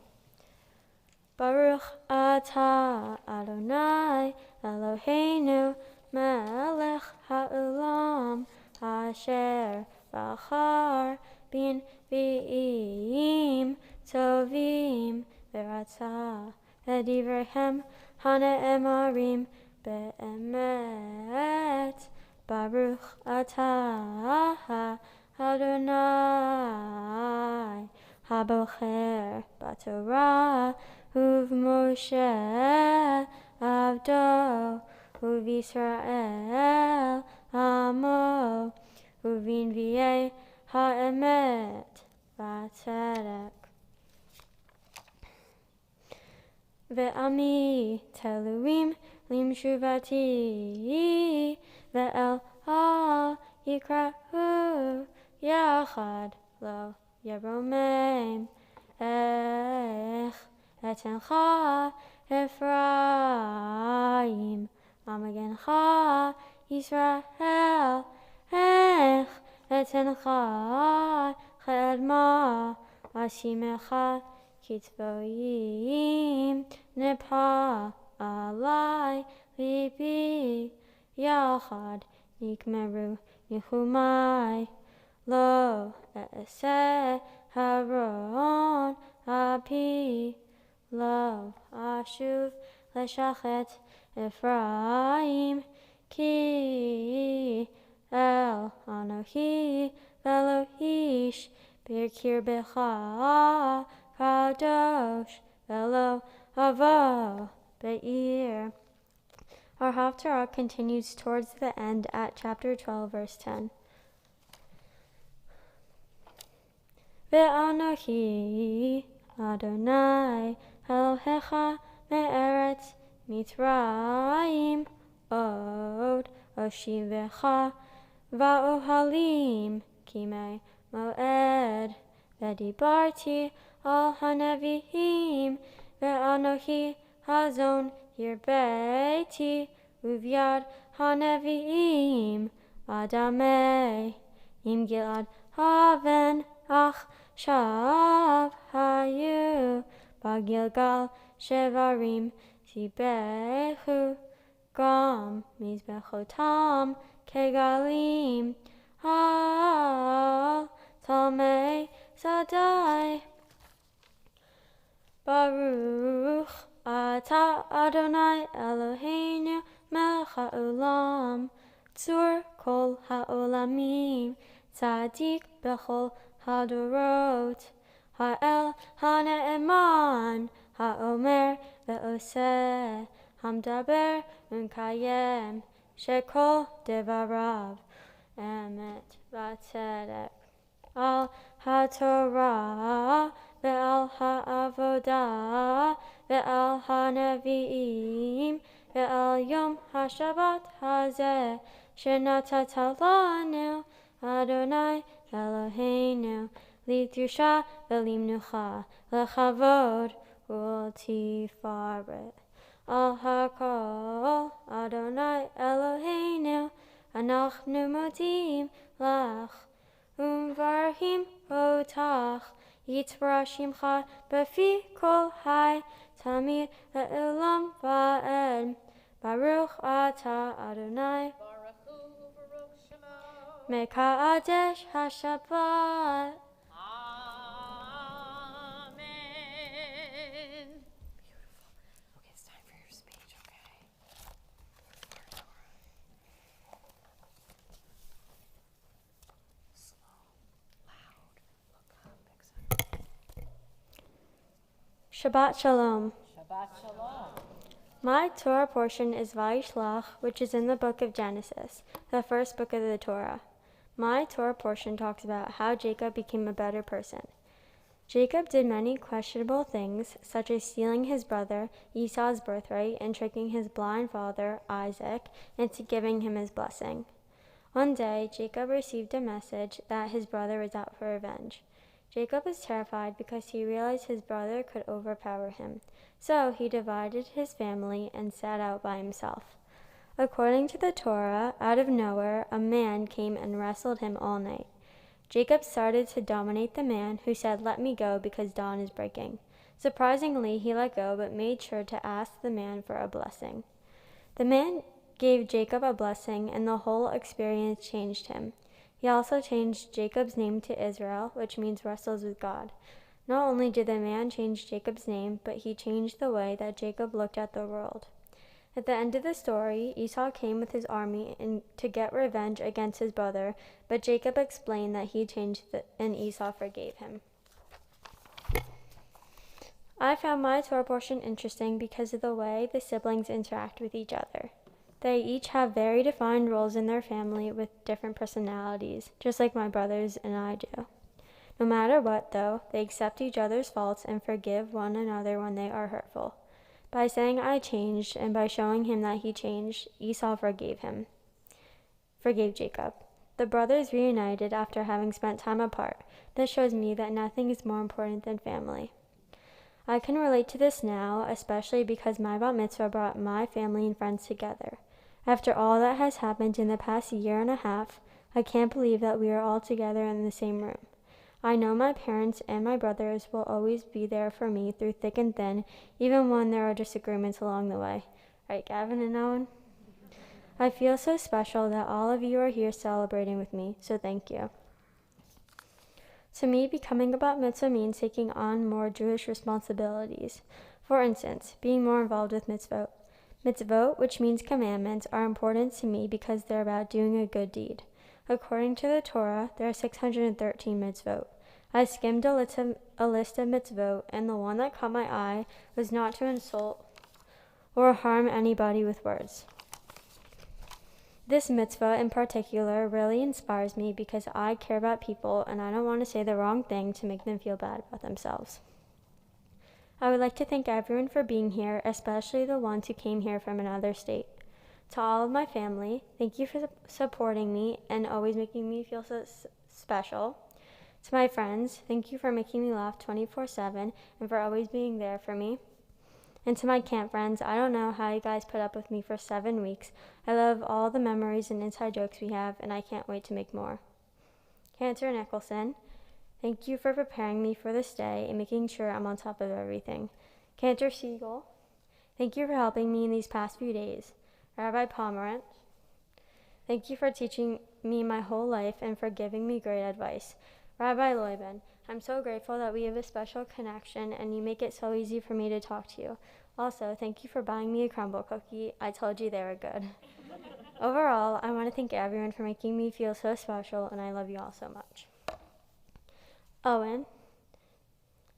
Baruch atah Adonai Eloheinu melech ha'olam asher bachar bin v'im tovim v'ratzah v'divrehem hane'emarim be'emet. Baruch atah Adonai habocher b'Torah uv'Moshe avdo uv'Yisrael amo uv'nvi'ei ha'emet v'atzedek. Ve'ami teluim limshuvati ve'el yikra'u yachad lo yeromem etencha Ephraim amagencha Yisrael etencha chedma ashimecha kitvoim nepa alai libi yachad nikmeru nichumai lo e'eseh haron api lo ashuv leshachet Ephraim ki el anochi velo ish birkir becha kadosh velo avo be'ir. Our Haftarah continues towards the end at chapter 12, verse 10. Ve'anochi Adonai Elohecha me'eretz Mitzrayim od oshivecha va'ohalim kimei moed v'dibarti al haneviim ve'anochi hazon yirbeiti uvyad haneviim adamei im gilad haven ach shav hayu bagilgal shevarim tibechu gam mizbechotam kegalim al tamei sadai. Baruch atah Adonai Eloheinu melech ha'olam tzur kol ha'olamim tzadik bechol hadorot ha'el ha'ne'eman ha'omer ve'oseh hamdaber u'nkayem shekol devarav emet v'atzedek al ha'torah ve'al ha'avodah ve'al ha'nevi'im ve'al yom ha'shabbat hazeh shenatata lanu Adonai Eloheinu li'kedusha ve'limnucha lechavod u'ltifaret al hakol Adonai Eloheinu anachnu modim lach umvarhim otach yitzvah shimcha b'fi kol hai tamid le'olam va'ed. Baruch atah Adonai Mekadesh HaShabbat. Amen. Okay, it's time for your speech, okay? Slow, loud, look up, Shabbat Shalom. Shabbat Shalom. My Torah portion is Vayishlach, which is in the book of Genesis, the first book of the Torah. My Torah portion talks about how Jacob became a better person. Jacob did many questionable things, such as stealing his brother Esau's birthright and tricking his blind father, Isaac, into giving him his blessing. One day, Jacob received a message that his brother was out for revenge. Jacob was terrified because he realized his brother could overpower him. So he divided his family and set out by himself. According to the Torah, out of nowhere, a man came and wrestled him all night. Jacob started to dominate the man, who said, "Let me go because dawn is breaking." Surprisingly, he let go, but made sure to ask the man for a blessing. The man gave Jacob a blessing, and the whole experience changed him. He also changed Jacob's name to Israel, which means wrestles with God. Not only did the man change Jacob's name, but he changed the way that Jacob looked at the world. At the end of the story, Esau came with his army to get revenge against his brother, but Jacob explained that he changed and Esau forgave him. I found my Torah portion interesting because of the way the siblings interact with each other. They each have very defined roles in their family with different personalities, just like my brothers and I do. No matter what, though, they accept each other's faults and forgive one another when they are hurtful. By saying I changed and by showing him that he changed, Esau forgave Jacob. The brothers reunited after having spent time apart. This shows me that nothing is more important than family. I can relate to this now, especially because my bat mitzvah brought my family and friends together. After all that has happened in the past year and a half, I can't believe that we are all together in the same room. I know my parents and my brothers will always be there for me through thick and thin, even when there are disagreements along the way. Right, Gavin and Owen? I feel so special that all of you are here celebrating with me, so thank you. To me, becoming a bat mitzvah means taking on more Jewish responsibilities. For instance, being more involved with mitzvot. Mitzvot, which means commandments, are important to me because they're about doing a good deed. According to the Torah, there are 613 mitzvot. I skimmed a list of mitzvot, and the one that caught my eye was not to insult or harm anybody with words. This mitzvah in particular really inspires me because I care about people and I don't want to say the wrong thing to make them feel bad about themselves. I would like to thank everyone for being here, especially the ones who came here from another state. To all of my family, thank you for supporting me and always making me feel so special. To my friends, thank you for making me laugh 24/7 and for always being there for me. And to my camp friends, I don't know how you guys put up with me for 7 weeks. I love all the memories and inside jokes we have, and I can't wait to make more. Cantor Nicholson, thank you for preparing me for this day and making sure I'm on top of everything. Cantor Siegel, thank you for helping me in these past few days. Rabbi Pomerantz, thank you for teaching me my whole life and for giving me great advice. Rabbi Loiben, I'm so grateful that we have a special connection and you make it so easy for me to talk to you. Also, thank you for buying me a crumble cookie. I told you they were good. Overall, I want to thank everyone for making me feel so special, and I love you all so much. Owen,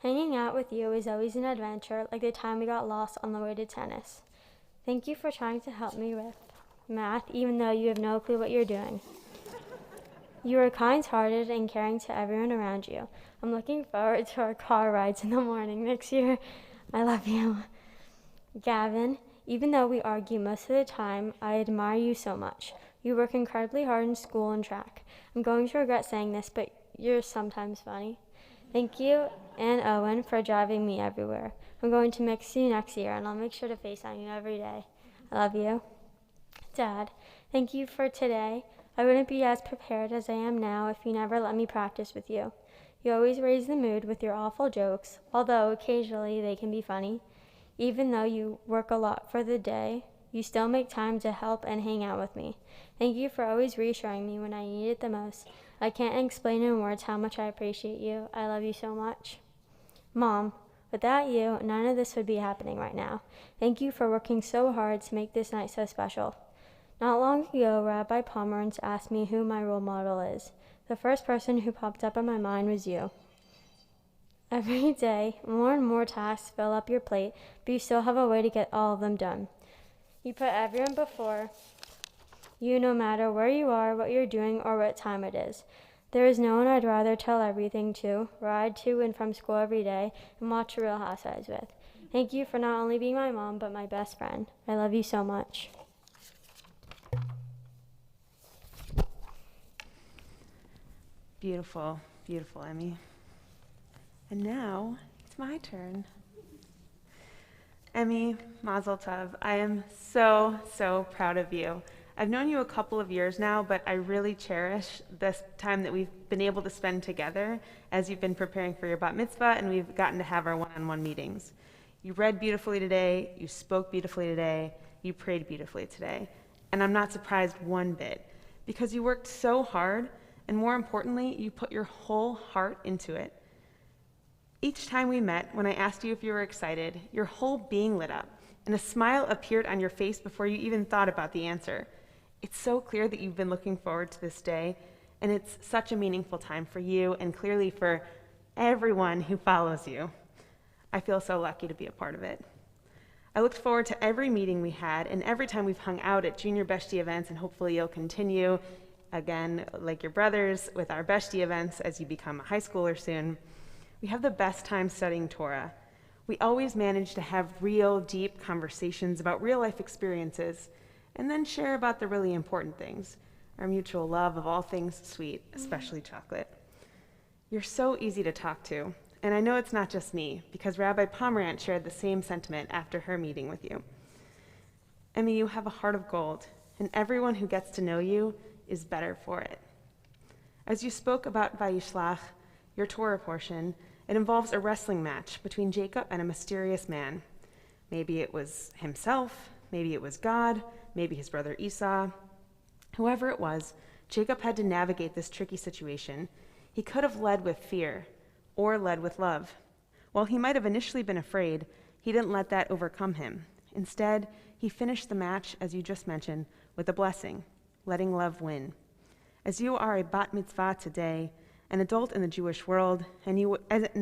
hanging out with you is always an adventure, like the time we got lost on the way to tennis. Thank you for trying to help me with math, even though you have no clue what you're doing. You are kind-hearted and caring to everyone around you. I'm looking forward to our car rides in the morning next year. I love you. Gavin, even though we argue most of the time, I admire you so much. You work incredibly hard in school and track. I'm going to regret saying this, but you're sometimes funny. Thank you, and Owen, for driving me everywhere. I'm going to mix you next year, and I'll make sure to FaceTime you every day. I love you. Dad, thank you for today. I wouldn't be as prepared as I am now if you never let me practice with you. You always raise the mood with your awful jokes, although occasionally they can be funny. Even though you work a lot for the day, you still make time to help and hang out with me. Thank you for always reassuring me when I need it the most. I can't explain in words how much I appreciate you. I love you so much. Mom, without you, none of this would be happening right now. Thank you for working so hard to make this night so special. Not long ago, Rabbi Pomerantz asked me who my role model is. The first person who popped up in my mind was you. Every day, more and more tasks fill up your plate, but you still have a way to get all of them done. You put everyone before you, no matter where you are, what you're doing, or what time it is. There is no one I'd rather tell everything to, ride to and from school every day, and watch Real Housewives with. Thank you for not only being my mom, but my best friend. I love you so much. Beautiful, beautiful, Emmy. And now it's my turn. Emmy, Mazel Tov, I am so proud of you. I've known you a couple of years now, but I really cherish this time that we've been able to spend together as you've been preparing for your bat mitzvah and we've gotten to have our one-on-one meetings. You read beautifully today, you spoke beautifully today, you prayed beautifully today. And I'm not surprised one bit, because you worked so hard, and more importantly, you put your whole heart into it. Each time we met, when I asked you if you were excited, your whole being lit up, and a smile appeared on your face before you even thought about the answer. It's so clear that you've been looking forward to this day, and it's such a meaningful time for you and clearly for everyone who follows you. I feel so lucky to be a part of it. I looked forward to every meeting we had and every time we've hung out at Junior Beshti events, and hopefully you'll continue, again, like your brothers, with our Beshti events as you become a high schooler soon. We have the best time studying Torah. We always manage to have real, deep conversations about real-life experiences and then share about the really important things, our mutual love of all things sweet, especially chocolate. You're so easy to talk to, and I know it's not just me, because Rabbi Pomerantz shared the same sentiment after her meeting with you. Emme, you have a heart of gold, and everyone who gets to know you is better for it. As you spoke about Vayishlach, your Torah portion, it involves a wrestling match between Jacob and a mysterious man. Maybe it was himself, maybe it was God, maybe his brother Esau. Whoever it was, Jacob had to navigate this tricky situation. He could have led with fear or led with love. While he might have initially been afraid, he didn't let that overcome him. Instead, he finished the match, as you just mentioned, with a blessing, letting love win. As you are a bat mitzvah today, an adult in the Jewish world, and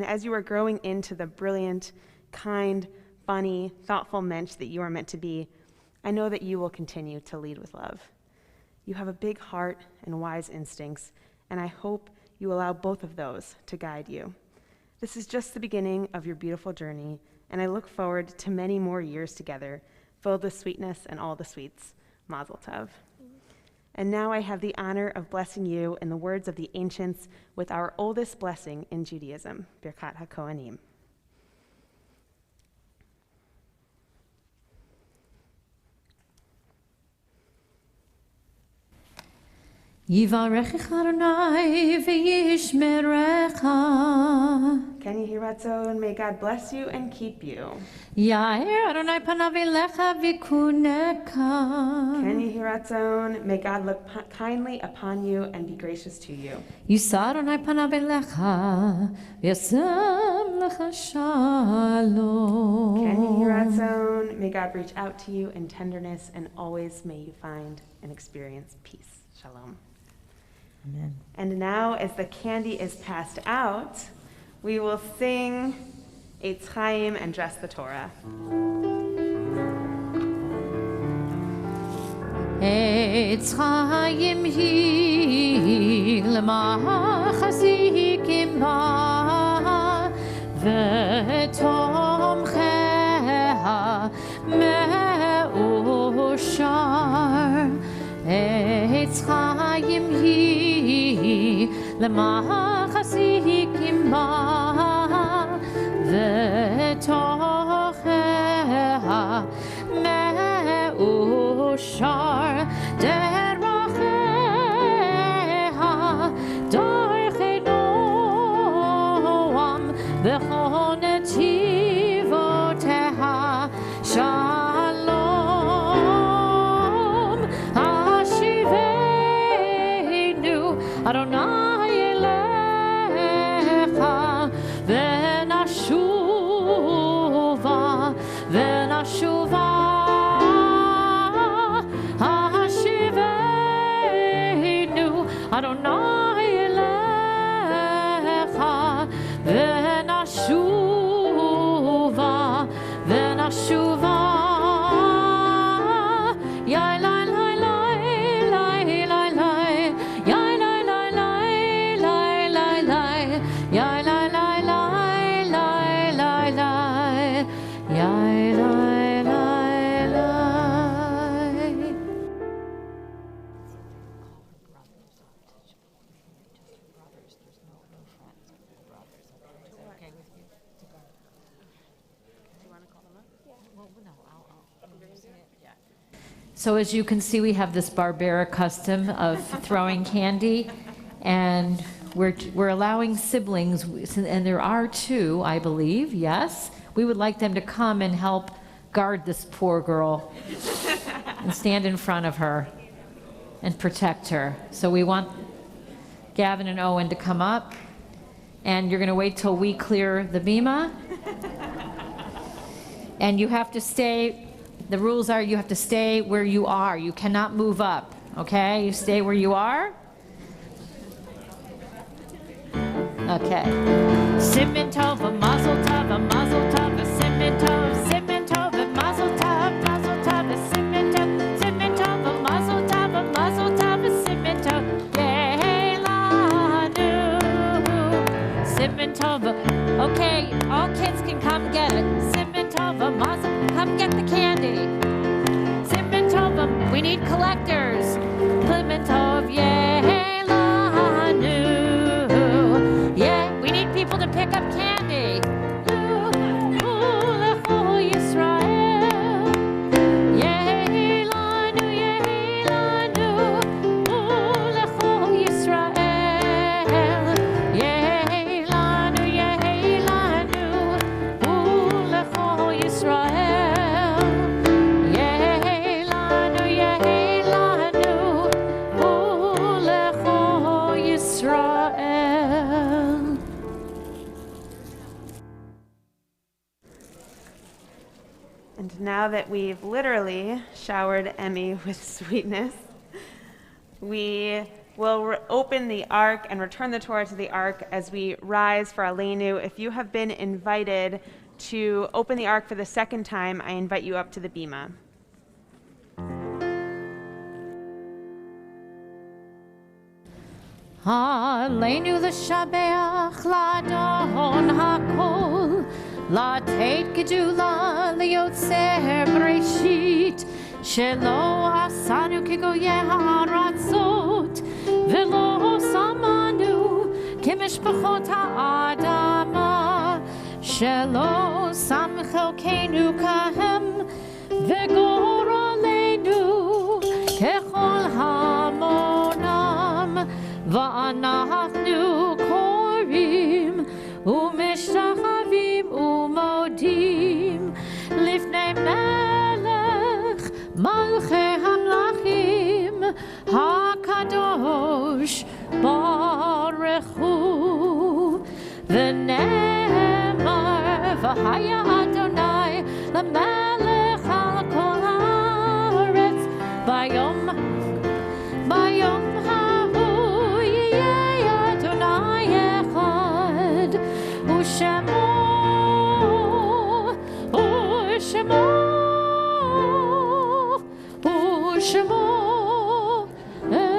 as you are growing into the brilliant, kind, funny, thoughtful mensch that you are meant to be, I know that you will continue to lead with love. You have a big heart and wise instincts, and I hope you allow both of those to guide you. This is just the beginning of your beautiful journey, and I look forward to many more years together, filled with sweetness and all the sweets. Mazel tov. And now I have the honor of blessing you in the words of the ancients with our oldest blessing in Judaism, Birkat HaKohanim. Yivarechecha Adonai v'yishmerecha. Ken Yehi Ratzon, may God bless you and keep you. Yair Adonai panav elecha v'kuneka. Ken Yehi Ratzon, may God look kindly upon you and be gracious to you. Yisa Adonai panav elecha v'yasem lecha shalom. Ken Yehi Ratzon, may God reach out to you in tenderness, and always may you find and experience peace. Shalom. Amen. And now, as the candy is passed out, we will sing Eitz Chaim and dress the Torah. Eitz Chaim hi l'machazikim ba v'tomcheha me'ushar. Eitz Chaim hi l'machazikim ba v'tocheha me'ushar. Deracheha darchei noam v'chol netivoteha shalom. Hashivenu Adonai elecha v'nashuva v'nashuva. Hashivenu Adonai elecha v'nashuva v'nashuva. Yai lai lai lai lai lai lai. Yai lai lai lai lai lai lai. Yai lai lai lai lai lai lai. Yai lai lai lai. Okay with you to go? Do you want to call them up? Yeah. Well, So as you can see, we have this barbaric custom of throwing candy, and we're allowing siblings, and there are 2, I believe, yes? We would like them to come and help guard this poor girl and stand in front of her and protect her. So we want Gavin and Owen to come up, and you're going to wait till we clear the bima. And you have to stay, the rules are you have to stay where you are. You cannot move up, okay? You stay where you are. Okay. Simmen tov, a mazel tov, a mazel tov, a simmen tov, a mazel tov, a simmen tov, a mazel tov, a simmen tov, yeh lanu. Simmen tov. Okay, all kids can come get it. Simmen tov, a mazel, come get the candy. Simmen tov, we need collectors. Simmen tov, yeh lanu. People to pick up candy. And now that we've literally showered Emme with sweetness, we will open the ark and return the Torah to the ark as we rise for Aleinu. If you have been invited to open the ark for the second time, I invite you up to the bima. Aleinu l'shabeach l'adon hakol, לתת גדולה ליוצר בראשית, שלא עשנו כגויי הארצות, ולא שמנו כמשפחות האדמה, שלא שם חלקנו כהם, וגורלנו ככל המונם, ואנחנו קוראים ומשתחווים ומודים לפני מלך מלכי המלכים הקדוש ברוך הוא, ונאמר והיה אדוני למלך על כל הארץ ביום ההוא יהיה אדוני אחד ושמו אחד.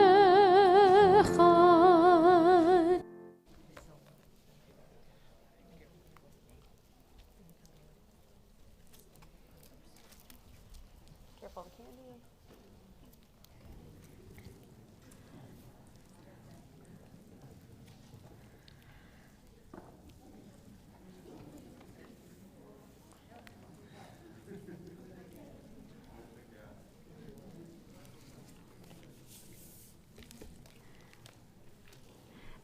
Careful of the candy.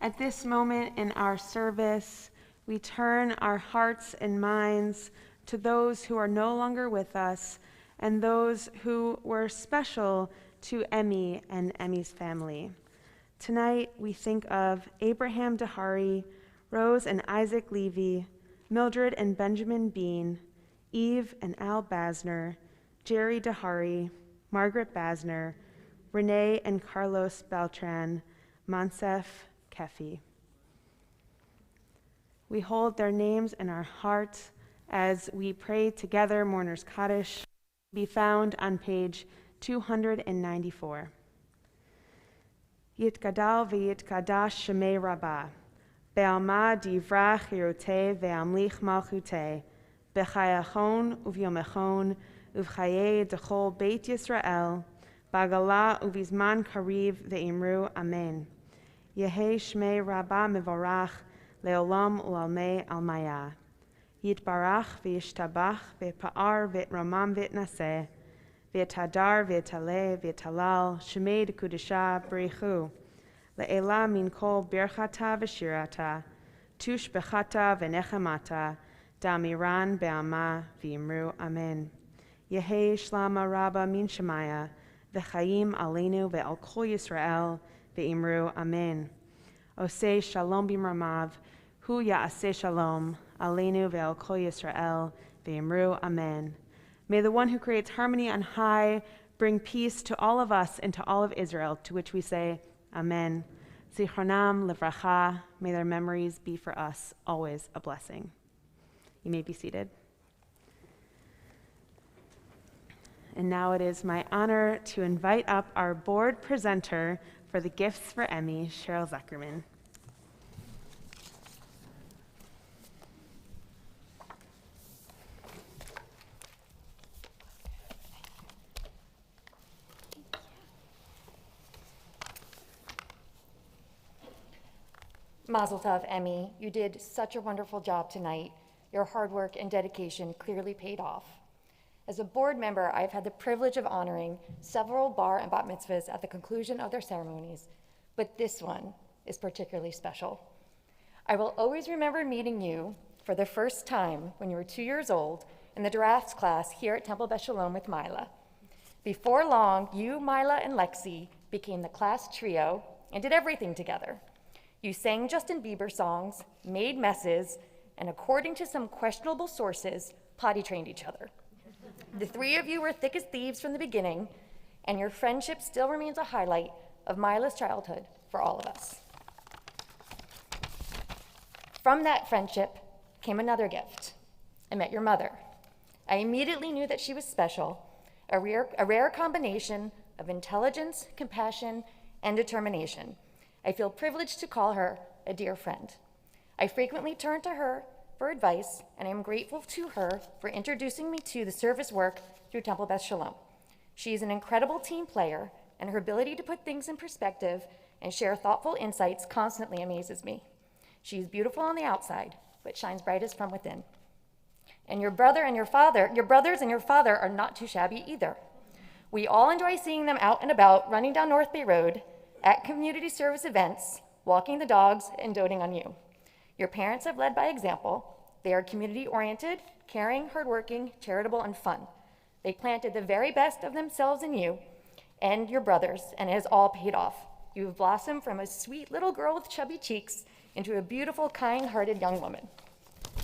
At this moment in our service, we turn our hearts and minds to those who are no longer with us and those who were special to Emme and Emme's family. Tonight, we think of Abraham Dahari, Rose and Isaac Levy, Mildred and Benjamin Bean, Eve and Al Basner, Jerry Dahari, Margaret Basner, Renee and Carlos Beltran, Monsef Kefi. We hold their names in our hearts as we pray together Mourner's Kaddish, be found on page 294. Yitgadal v'yitkadash shemei rabbah, be'alma divrach hirutei ve'amlich malchutei, b'chayachon uvyomechon uvchaye dechol beit Yisrael, b'agala uvizman kariv ve'imru amen. Yehei shmei rabbah mevorach leolam u'almei almaya. Yitbarach v'yishtabach v'pa'ar v'itramam v'itnaseh V'etadar, v'etale, v'etalal, shemei dekudesha, b'richu. Le'ela min kol birchata v'shirata, tush bechata v'nechamata, damiran be'ama v'imru amen. Yehi shlama rabba min shemaya, v'chaim aleinu ve'al kol Yisrael, ve'imru amen. Osei shalom b'mramav, hu ya'aseh shalom, aleinu ve'al kol Yisrael, ve'imru amen. May the one who creates harmony on high bring peace to all of us and to all of Israel, to which we say, Amen. Zichronam livracha, may their memories be for us always a blessing. You may be seated. And now it is my honor to invite up our board presenter for the gifts for Emme, Cheryl Zuckerman. Mazel tov, Emme. You did such a wonderful job tonight. Your hard work and dedication clearly paid off. As a board member, I've had the privilege of honoring several bar and bat mitzvahs at the conclusion of their ceremonies, but this one is particularly special. I will always remember meeting you for the first time when you were 2 years old in the drafts class here at Temple Beth Shalom with Mila. Before long, you, Mila, and Lexi became the class trio and did everything together. You sang Justin Bieber songs, made messes, and according to some questionable sources, potty trained each other. The three of you were thick as thieves from the beginning, and your friendship still remains a highlight of Mila's childhood for all of us. From that friendship came another gift. I met your mother. I immediately knew that she was special, a rare combination of intelligence, compassion, and determination. I feel privileged to call her a dear friend. I frequently turn to her for advice, and I am grateful to her for introducing me to the service work through Temple Beth Shalom. She is an incredible team player, and her ability to put things in perspective and share thoughtful insights constantly amazes me. She is beautiful on the outside, but shines brightest from within. And your brothers and your father are not too shabby either. We all enjoy seeing them out and about, running down North Bay Road, at community service events, walking the dogs, and doting on you. Your parents have led by example. They are community-oriented, caring, hardworking, charitable, and fun. They planted the very best of themselves in you and your brothers, and it has all paid off. You have blossomed from a sweet little girl with chubby cheeks into a beautiful, kind-hearted young woman.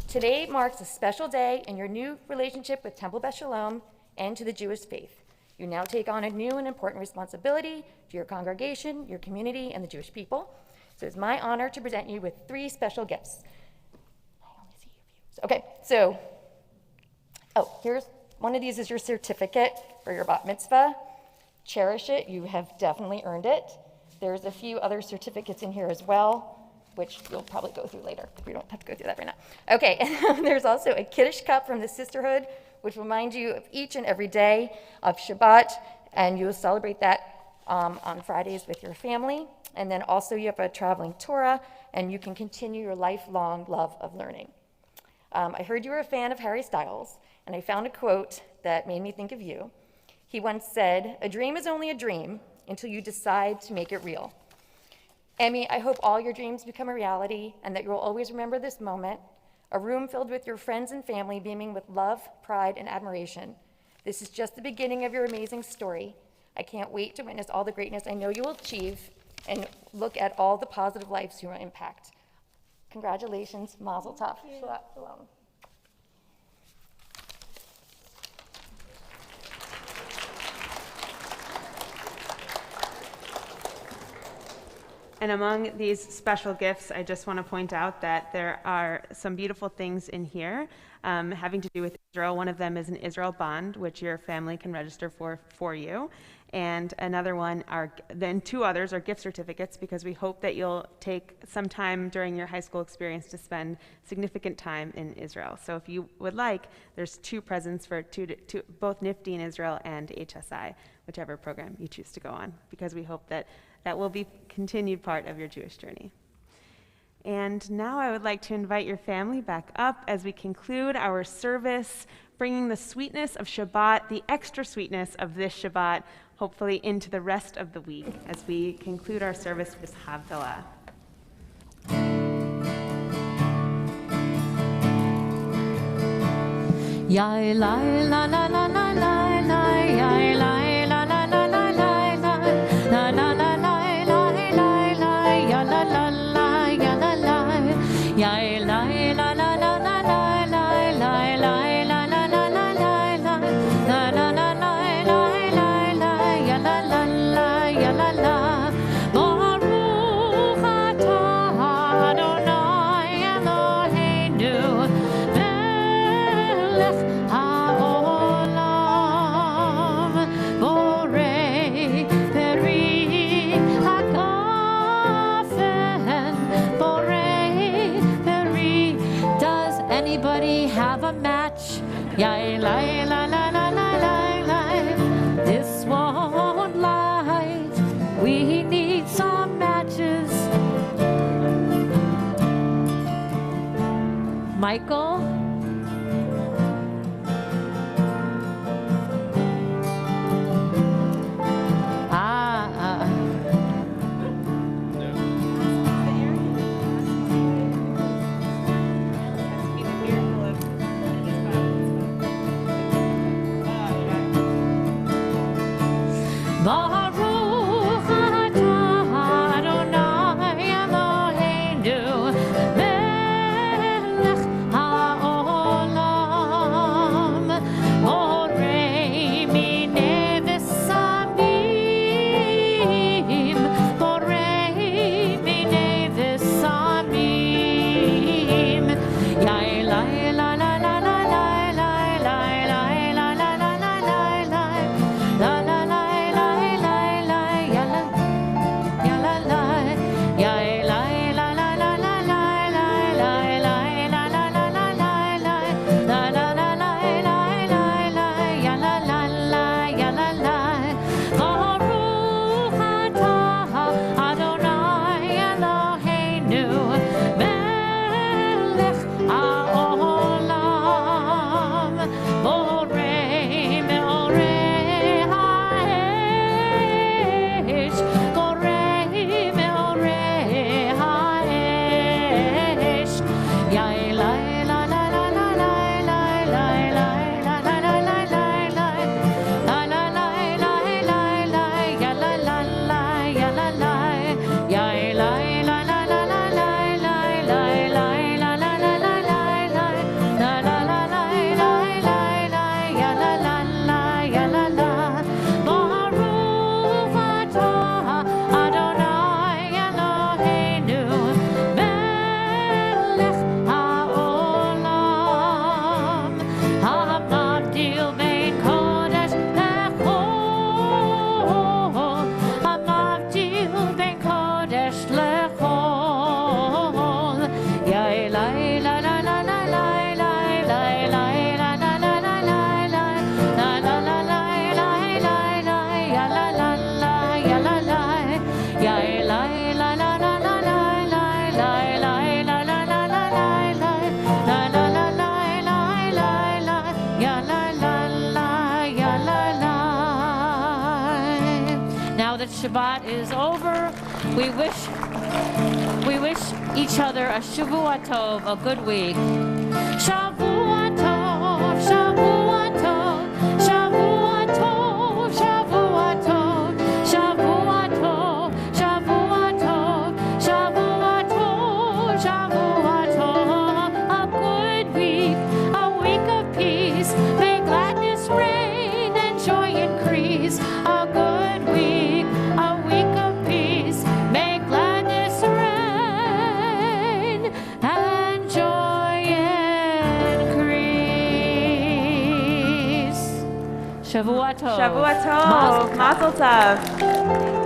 Today marks a special day in your new relationship with Temple Beth Shalom and to the Jewish faith. You now take on a new and important responsibility to your congregation, your community, and the Jewish people. So it's my honor to present you with 3 special gifts. I only see a few. Okay, here's one of these is your certificate for your bat mitzvah. Cherish it. You have definitely earned it. There's a few other certificates in here as well, which we'll probably go through later. We don't have to go through that right now. Okay, and there's also a Kiddush cup from the sisterhood, which will remind you of each and every day of Shabbat, and you'll celebrate that on Fridays with your family. And then also you have a traveling Torah, and you can continue your lifelong love of learning. I heard you were a fan of Harry Styles, and I found a quote that made me think of you. He once said, "A dream is only a dream until you decide to make it real." Emme, I hope all your dreams become a reality and that you'll always remember this moment, a room filled with your friends and family beaming with love, pride, and admiration. This is just the beginning of your amazing story. I can't wait to witness all the greatness I know you will achieve and look at all the positive lives you will impact. Congratulations, Mazel Tov. Shabbat Shalom. And among these special gifts, I just want to point out that there are some beautiful things in here having to do with Israel. One of them is an Israel bond, which your family can register for you. And another one then 2 others are gift certificates, because we hope that you'll take some time during your high school experience to spend significant time in Israel. So if you would like, there's 2 presents for both NIFTY in Israel and HSI, whichever program you choose to go on, because we hope that will be continued part of your Jewish journey. And now I would like to invite your family back up as we conclude our service, bringing the sweetness of Shabbat, the extra sweetness of this Shabbat, hopefully into the rest of the week as we conclude our service with Havdalah. Ya la la la la la la la ya la la la la la la la la la la la la la ya la la la ya la la ya la la la la la la la la la la la la la la la la la la ya la la ya la la Baruch atah Adonai Eloheinu Anybody have a match? Ya la la la la la la la. This won't light. We need some matches. Michael? Baruch atah Adonai Eloheinu melech haolam borei minei v'samim borei minei v'samim ya la la la la la la la la la la la la la Shabbat is over. We wish each other a Shavua Tov, a good week. Shavua Tov, Shavua Tov, Shavua Tov, Shavua Tov, Shavua Tov, Shavua Tov, Shavua Tov, Shavua Tov. A good week, a week of peace. May gladness reign and joy increase. A good week, a week of peace. May gladness reign and joy increase. Shavua Tov. Shavua Tov. Mazel tov.